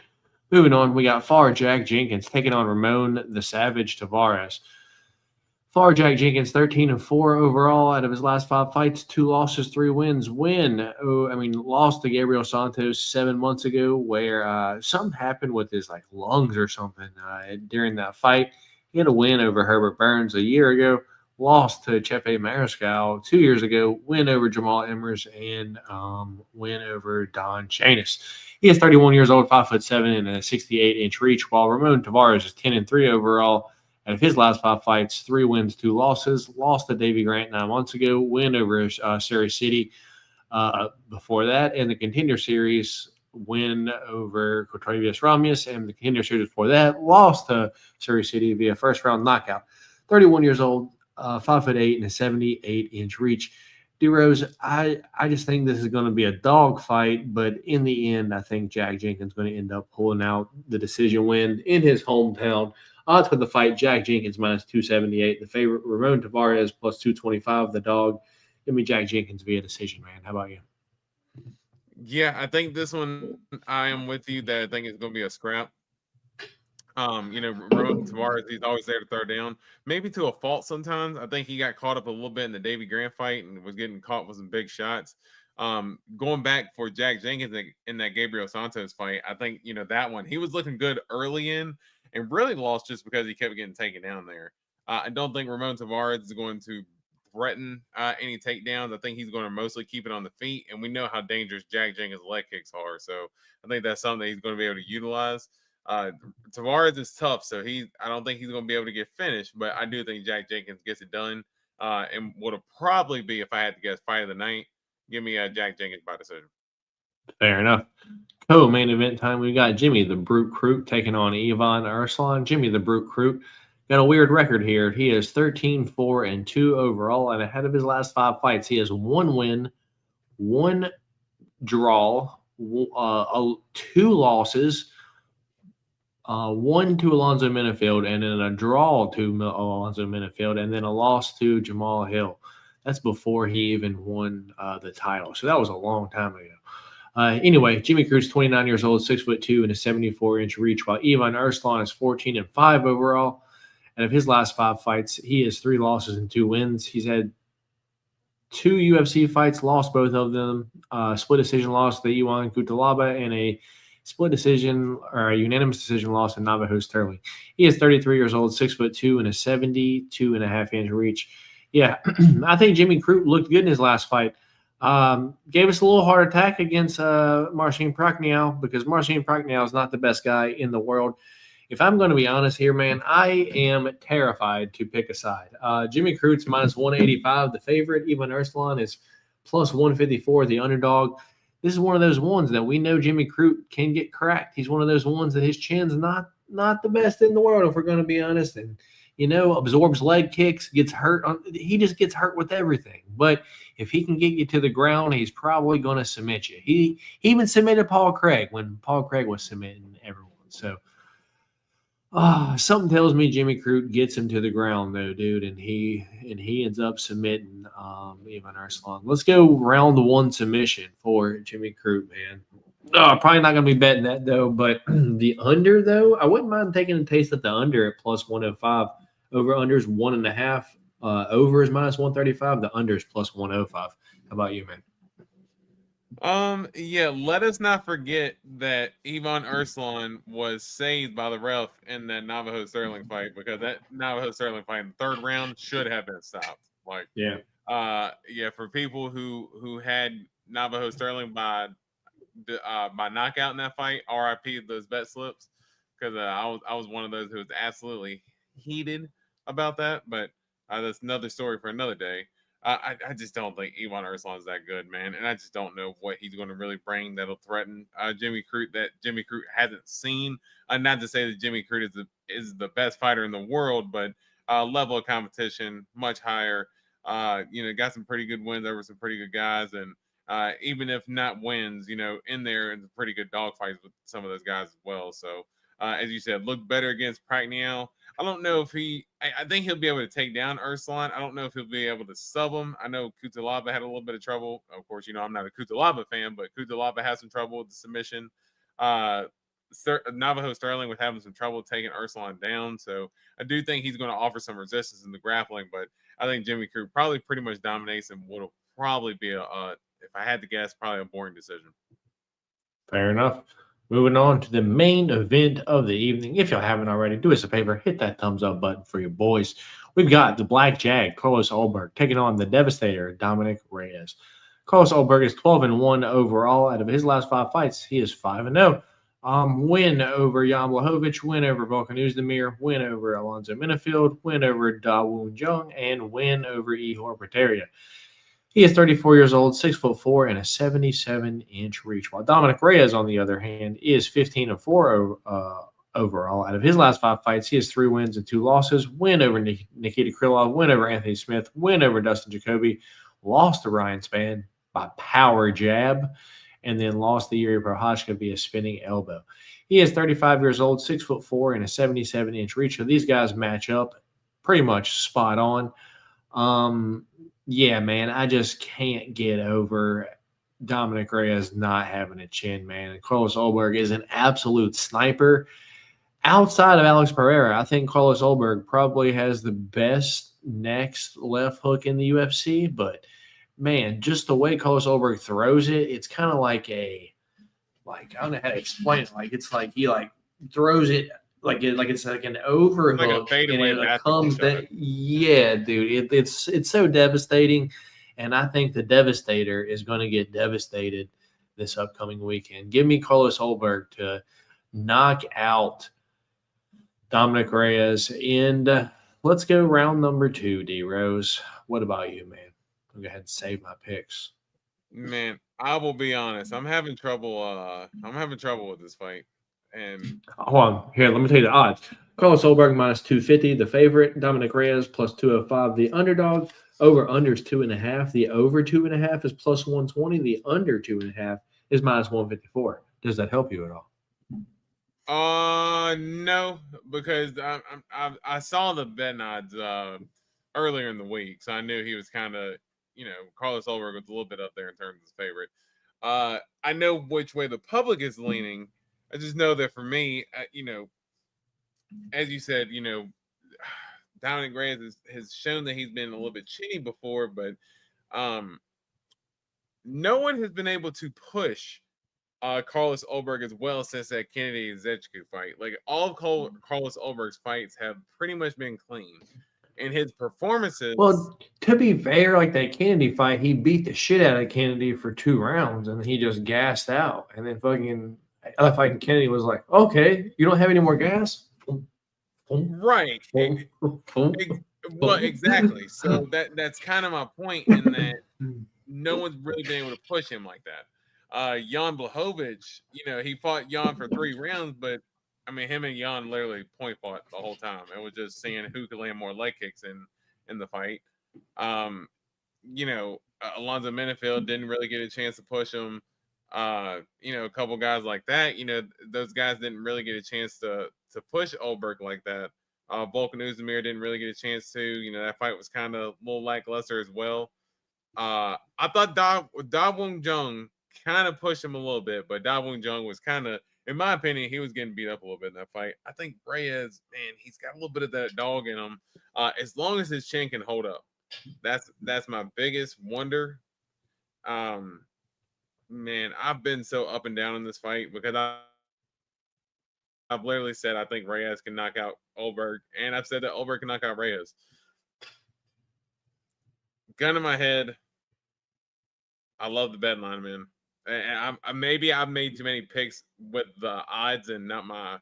Moving on, we got Jack Jenkins taking on Ramon the Savage Tavares. Far Jack Jenkins, 13-4 overall out of his last 5 fights, 2 losses, 3 wins. Lost to Gabriel Santos 7 months ago, where something happened with his lungs or something during that fight. He had a win over Herbert Burns a year ago, lost to Chepe Mariscal 2 years ago, win over Jamal Emmers, and win over Don Chanis. He is 31 years old, 5'7", and a 68-inch reach, while Ramon Tavares is 10-3 overall. Out of his last 5 fights, 3 wins, 2 losses. Lost to Davey Grant 9 months ago. Win over Surrey City before that. And the Contender Series win over Quatravius Ramius. And the Contender Series before that, lost to Surrey City via first-round knockout. 31 years old, 5'8", and a 78-inch reach. D-Rose, I just think this is going to be a dog fight, but in the end, I think Jack Jenkins is going to end up pulling out the decision win in his hometown. Odds for the fight, Jack Jenkins minus 278. The favorite, Ramon Tavares plus 225. The dog. Give me Jack Jenkins via decision, man. How about you? Yeah, I think this one, I am with you that I think it's going to be a scrap. Ramon Tavares, he's always there to throw down, maybe to a fault sometimes. I think he got caught up a little bit in the Davey Grant fight and was getting caught with some big shots. Going back for Jack Jenkins in that Gabriel Santos fight, I think, that one, he was looking good early in and really lost just because he kept getting taken down there. I don't think Ramon Tavares is going to threaten any takedowns. I think he's going to mostly keep it on the feet, and we know how dangerous Jack Jenkins' leg kicks are. So I think that's something that he's going to be able to utilize. Tavares is tough, so I don't think he's going to be able to get finished, but I do think Jack Jenkins gets it done. And would probably be, if I had to guess, fight of the night, give me Jack Jenkins by decision. Fair enough. Co-main event time, we got Jimmy the Brute Crute taking on Ivan Arslan. Jimmy the Brute Crute got a weird record here. He is 13-4-2 overall, and ahead of his last 5 fights, he has 1 win, 1 draw, 2 losses, 1 to Alonzo Minifield, and then a draw to Alonzo Minifield, and then a loss to Jamal Hill. That's before he even won the title. So that was a long time ago. Anyway, Jimmy Crute's 29 years old, 6'2", and a 74-inch reach, while Ivan Arslan is 14-5 overall. And of his last 5 fights, he has 3 losses and 2 wins. He's had 2 UFC fights, lost both of them. Split decision loss to Iwan Kutalaba, and a split decision or a unanimous decision loss to Navajo Sterling. He is 33 years old, 6'2", and a 72.5-inch reach. Yeah, I think Jimmy Crute looked good in his last fight. Gave us a little heart attack against Marcin Prachnio, because Marcin Prachnio is not the best guy in the world. If I'm going to be honest here, man, I am terrified to pick a side. Jimmy Crute's minus 185, the favorite. Ivan Arslan is plus 154, the underdog. This is one of those ones that we know Jimmy Crute can get cracked. He's one of those ones that his chin's not the best in the world, if we're going to be honest. And, absorbs leg kicks, gets hurt. He just gets hurt with everything. But if he can get you to the ground, he's probably going to submit you. He even submitted Paul Craig when Paul Craig was submitting everyone. So something tells me Jimmy Crute gets him to the ground, though, dude, and he ends up submitting Ivan Arslan. Let's go round 1 submission for Jimmy Crute, man. Probably not going to be betting that, though, but the under, though, I wouldn't mind taking a taste at the under at plus 105. Over-under is 1.5. Over is minus 135. The under is plus 105. How about you, man? Yeah, let us not forget that Ivan Arslan was saved by the ref in that Navajo Sterling fight, because that Navajo Sterling fight in the 3rd round should have been stopped. For people who had Navajo Sterling by knockout in that fight, RIP those bet slips, because I was one of those who was absolutely heated about that, but that's another story for another day. I just don't think Ivan Arslan is that good, man, and I just don't know what he's going to really bring that'll threaten Jimmy Crute that Jimmy Crute hasn't seen. Not to say that Jimmy Crute is the best fighter in the world, but level of competition much higher. Got some pretty good wins over some pretty good guys, and even if not wins, in there in pretty good dogfights with some of those guys as well. So as you said, look better against Prachnio. I don't know if I think he'll be able to take down Arslan. I don't know if he'll be able to sub him. I know Kutalaba had a little bit of trouble. Of course, I'm not a Kutalaba fan, but Kutalaba has some trouble with the submission. Navajo Sterling was having some trouble taking Ursulon down, so I do think he's going to offer some resistance in the grappling. But I think Jimmy Crute probably pretty much dominates and will probably be if I had to guess, probably a boring decision. Fair enough. Moving on to the main event of the evening. If y'all haven't already, do us a favor, hit that thumbs up button for your boys. We've got the Black Jag, Carlos Ulberg, taking on the Devastator, Dominic Reyes. Carlos Ulberg is 12-1 overall. Out of his last 5 fights, he is 5-0. Win over Jan Blachowicz, win over Volkan Oezdemir, win over Alonzo Minifield, win over Da Woon Jung, and win over Ihor Peteria. He is 34 years old, 6'4", and a 77-inch reach. While Dominic Reyes, on the other hand, is 15-4 overall. Out of his last 5 fights, he has 3 wins and 2 losses. Win over Nikita Krylov, win over Anthony Smith, win over Dustin Jacoby, lost to Ryan Spann by power jab, and then lost to Yuri Prochazka via spinning elbow. He is 35 years old, 6'4", and a 77-inch reach. So these guys match up pretty much spot on. Yeah, man, I just can't get over Dominic Reyes not having a chin, man. And Carlos Ulberg is an absolute sniper. Outside of Alex Pereira, I think Carlos Ulberg probably has the best next left hook in the UFC. But, man, just the way Carlos Ulberg throws it, it's kind of like I don't know how to explain it. It's like he, throws it like it's like an overhook, like a fadeaway and it comes that. Yeah, dude, it's so devastating, and I think the Devastator is going to get devastated this upcoming weekend. Give me Carlos Ulberg to knock out Dominic Reyes, and let's go round number 2. D Rose, what about you, man? I'll go ahead and save my picks. Man, I will be honest. I'm having trouble. With this fight. And hold on, here, let me tell you the odds. Carlos Ulberg minus 250, the favorite. Dominic Reyes plus 205, the underdog. Over under is 2.5. The over 2.5 is plus 120. The under 2.5 is minus 154. Does that help you at all? No, because I saw the betting odds earlier in the week, so I knew he was kind of, Carlos Ulberg was a little bit up there in terms of his favorite. I know which way the public is leaning. I just know that for me, as you said, Dominic Reyes has shown that he's been a little bit chinny before, but no one has been able to push Carlos Ulberg as well since that Kennedy and Zechku fight. Like, all of Carlos Ulberg's fights have pretty much been clean. And his performances. Well, to be fair, like that Kennedy fight, he beat the shit out of Kennedy for 2 rounds, and he just gassed out. And then fucking other fighting Kennedy was like, okay, you don't have any more gas? Right. Well, exactly. So that's kind of my point, in that no one's really been able to push him like that. Jan Blachowicz, he fought Jan for 3 rounds, but I mean, him and Jan literally point fought the whole time. It was just seeing who could land more leg kicks in the fight. Alonzo Minifield didn't really get a chance to push him. A couple guys like that, those guys didn't really get a chance to push Ulberg like that. Volkan Oezdemir didn't really get a chance to. That fight was kind of a little lackluster as well. I thought Da Woon Jung kind of pushed him a little bit, but Da Woon Jung was kind of, in my opinion, he was getting beat up a little bit in that fight. I think Reyes, man, he's got a little bit of that dog in him. As long as his chin can hold up, that's my biggest wonder. Man, I've been so up and down in this fight because I've literally said I think Reyes can knock out Ulberg, and I've said that Ulberg can knock out Reyes. Gun in my head, I love the bet line, man. And maybe I've made too many picks with the odds and not my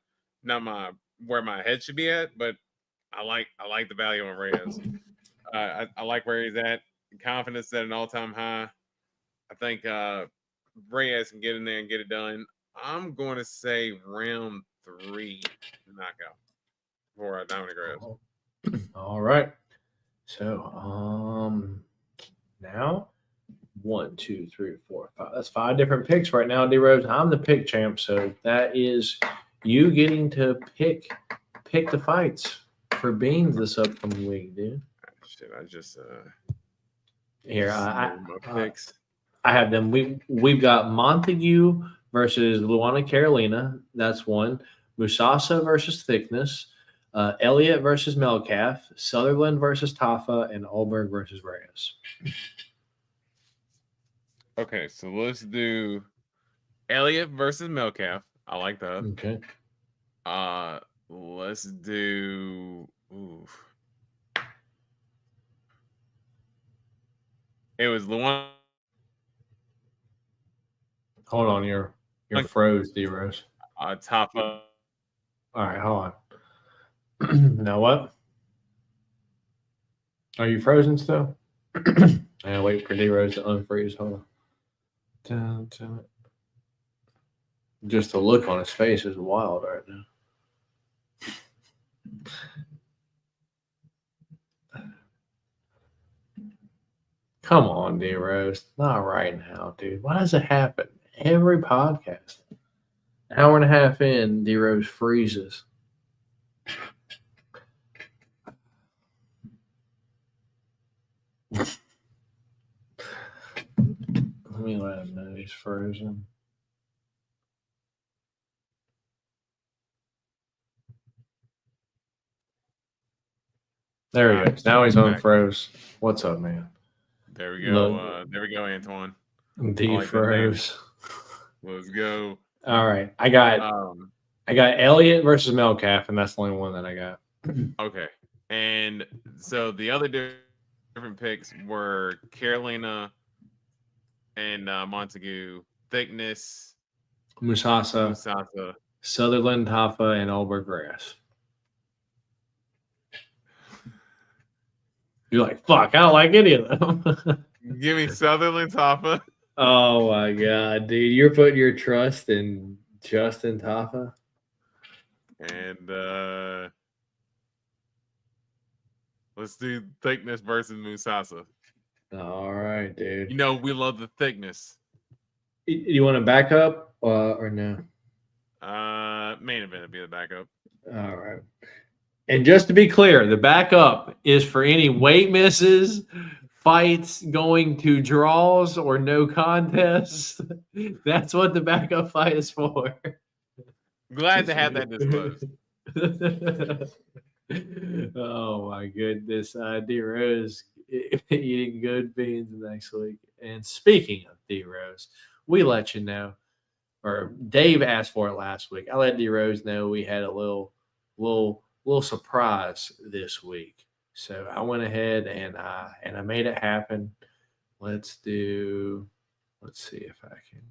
where my head should be at, but I like the value on Reyes. I like where he's at. Confidence at an all-time high. I think Reyes can get in there and get it done. I'm going to say round 3 knockout for Dominic Reyes. All right. So now 1, 2, 3, 4, 5. That's 5 different picks right now, D Rose. I'm the pick champ, so that is you getting to pick the fights for Beans this upcoming week, dude. Shit, I just here I have them. We've got Montague versus Luana Carolina. That's one. Musasa versus Thickness. Elliott versus Melcalf. Sutherland versus Tafa. And Ulberg versus Reyes. Okay, so let's do Elliott versus Melcalf. I like that. Okay. Let's do. Oof. It was Luana. Hold on, you're froze, D-Rose. Tafa. All right, hold on. Now what? Are you frozen still? I wait for D-Rose to unfreeze. Hold on. Just the look on his face is wild right now. Come on, D-Rose. Not right now, dude. Why does it happen? Every podcast. Hour and a half in, D-Rose freezes. Let me let him know he's frozen. There he goes. Now he's unfroze. What's up, man? There we go. There we go, Antoine. Defroze. Let's go. All right. I got Elliott versus Melcalf, and that's the only one that I got. Okay. And so the other different picks were Carolina and Montague, Thickness, Musasa, Sutherland, Tafa, and Ulberg Reyes. You're like, fuck, I don't like any of them. Give me Sutherland, Tafa. Oh my god, dude. You're putting your trust in Justin Tafa? And let's do Thickness versus Musasa. All right, dude. You know, we love the thickness. You want to back up or no? Main event would be the backup. All right. And just to be clear, the backup is for any weight misses, fights going to draws or no contests. That's what the backup fight is for. Glad to have that disclosed. Oh my goodness. D-Rose eating good beans next week. And speaking of D-Rose, we let you know, or Dave asked for it last week. I let D-Rose know we had a little surprise this week. So I went ahead and I made it happen. Let's see if I can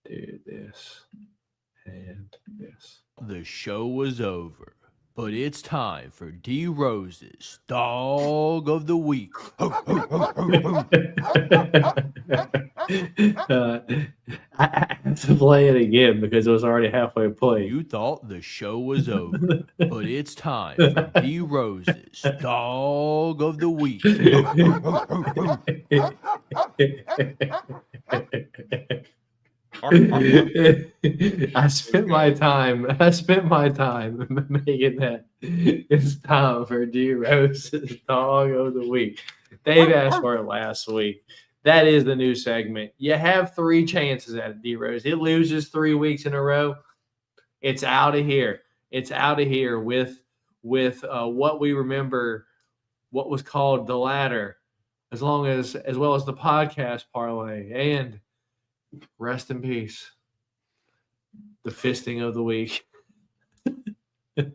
do this and this. The show was over, but it's time for D Rose's Dog of the Week. I have to play it again because it was already halfway played. You thought the show was over, but it's time for D Rose's Dog of the Week. I spent my time making that. It's time for D Rose's Dog of the Week. Dave asked for it last week. That is the new segment. You have 3 chances at it, D Rose. It loses 3 weeks in a row. It's out of here. It's out of here with what we remember, what was called the ladder, as well as the podcast parlay, and rest in peace, the fisting of the week. I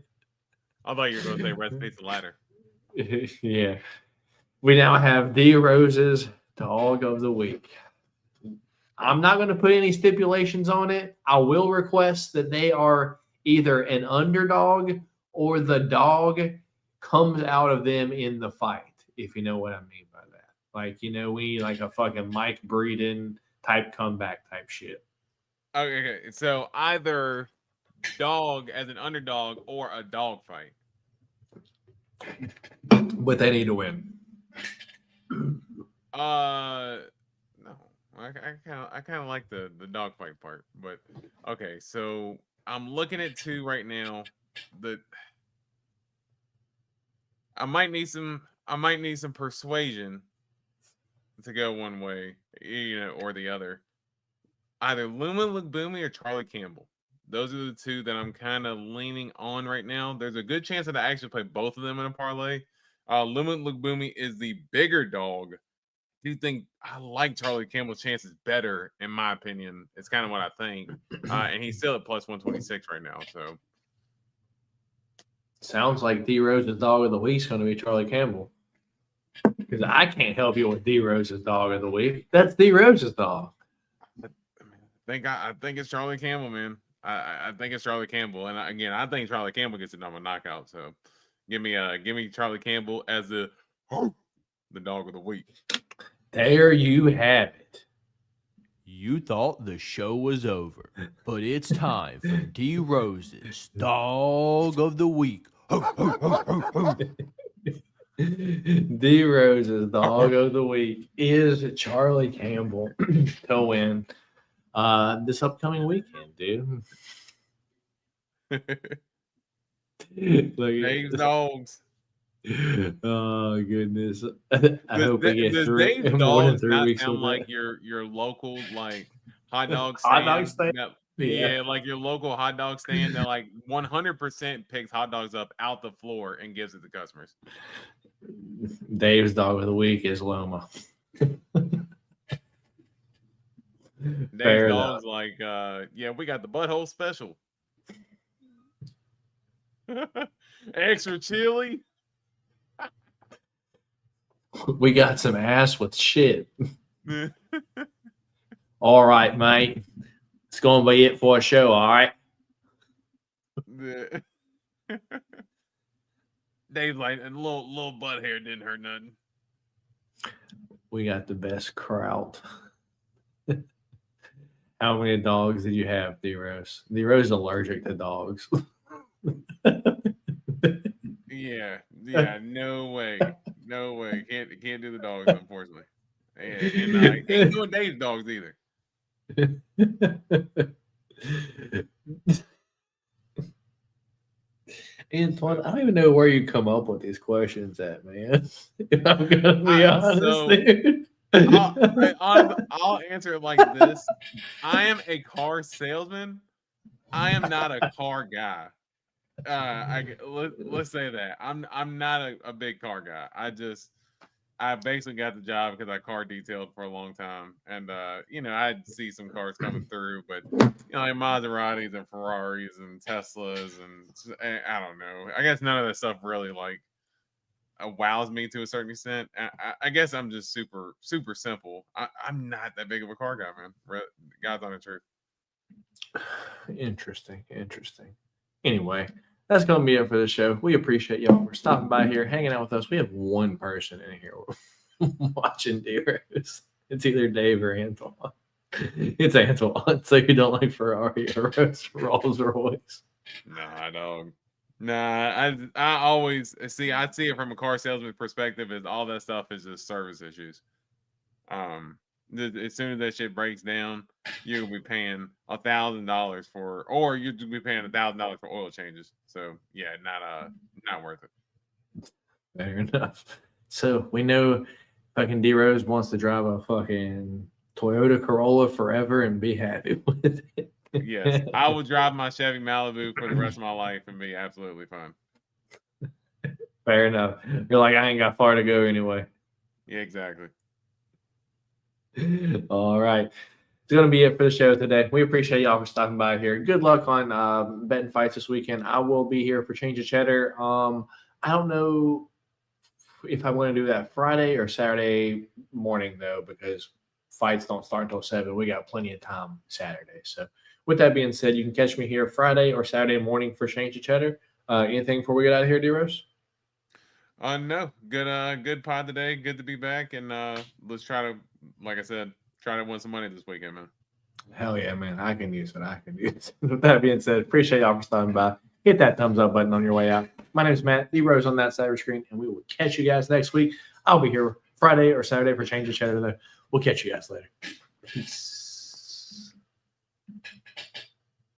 thought you were going to say rest in peace, the ladder. Yeah. We now have D Rose's Dog of the Week. I'm not going to put any stipulations on it. I will request that they are either an underdog or the dog comes out of them in the fight, if you know what I mean by that. Like, we need like a fucking Mike Breeden type comeback type shit. Okay. So either dog as an underdog or a dog fight. But they need to win. No. I kind of like the dog fight part, but okay. So I'm looking at 2 right now. I might need some persuasion to go one way, or the other. either Luma Lugbumi or Charlie Campbell. Those are the two that I'm kind of leaning on right now. There's a good chance that I actually play both of them in a parlay. Luma Lugbumi is the bigger dog. I do think I like Charlie Campbell's chances better, in my opinion. It's kind of what I think. And he's still at plus 126 right now. So Sounds like D Rose's dog of the week is going to be Charlie Campbell. Because I can't help you with D Rose's dog of the week. That's D Rose's dog. I think it's Charlie Campbell, man. I think it's Charlie Campbell, and again, I think Charlie Campbell gets a number knockout. So, give me Charlie Campbell as the dog of the week. There you have it. You thought the show was over, but it's time for D Rose's dog of the week. D Rose's dog of the week is Charlie Campbell to win this upcoming weekend, dude. Dave's dogs. Oh goodness! I hope we get Does through Dave's more than dogs 3 not weeks. sound with like that. your local like hot dog Hot stand? dog stand? Yeah, like your local hot dog stand that like 100% picks hot dogs up out the floor and gives it to customers. Dave's dog of the week is Loma. Dave's dog's like, yeah, we got the butthole special. Extra chili. We got some ass with shit. All right, mate. It's going to be it for a show, all right? Dave's like, a little butt hair didn't hurt nothing. We got the best kraut. How many dogs did you have, D-Rose? D-Rose is allergic to dogs. Yeah, no way. Can't do the dogs, unfortunately. And ain't doing Dave's dogs either. Antoine, I don't even know where you come up with these questions at, man. If I'm gonna be honest, dude. I'll answer it like this. I am a car salesman. I am not a car guy. Let's say that. I'm not a big car guy. I basically got the job because I car detailed for a long time, and I'd see some cars coming through, but like Maseratis and Ferraris and Teslas, and I don't know. I guess none of that stuff really like wows me to a certain extent. I guess I'm just super simple. I'm not that big of a car guy, man. God's honest truth. Interesting. Anyway, that's going to be it for the show. We appreciate y'all for stopping by here, hanging out with us. We have one person in here watching D-Rose. It's either Dave or Antoine. It's Antoine, so you don't like Ferrari or Rolls Royce. Nah, dog. Nah, I always see. I see it from a car salesman perspective. Is all that stuff is just service issues. As soon as that shit breaks down, you're gonna be paying $1,000 or you'll be paying $1,000 for oil changes. So yeah, not worth it. Fair enough. So we know fucking D-Rose wants to drive a fucking Toyota Corolla forever and be happy with it. Yes, I will drive my Chevy Malibu for the rest of my life and be absolutely fine. Fair enough. You're like, I ain't got far to go anyway. Yeah, exactly. All right. It's going to be it for the show today. We appreciate y'all for stopping by here. Good luck on betting fights this weekend. I will be here for Change of Cheddar. I don't know if I want to do that Friday or Saturday morning, though, because fights don't start until 7. We got plenty of time Saturday. So with that being said, you can catch me here Friday or Saturday morning for Change of Cheddar. Anything before we get out of here, D-Rose? No. Good pod today. Good to be back. And let's try to, like I said, try to win some money this weekend, man. Hell yeah, man. I can use it. With that being said, appreciate y'all for stopping by. Hit that thumbs up button on your way out. My name is Matt, D-Rose on that side of the screen, and we will catch you guys next week. I'll be here Friday or Saturday for Change of Cheddar, though. We'll catch you guys later. Peace.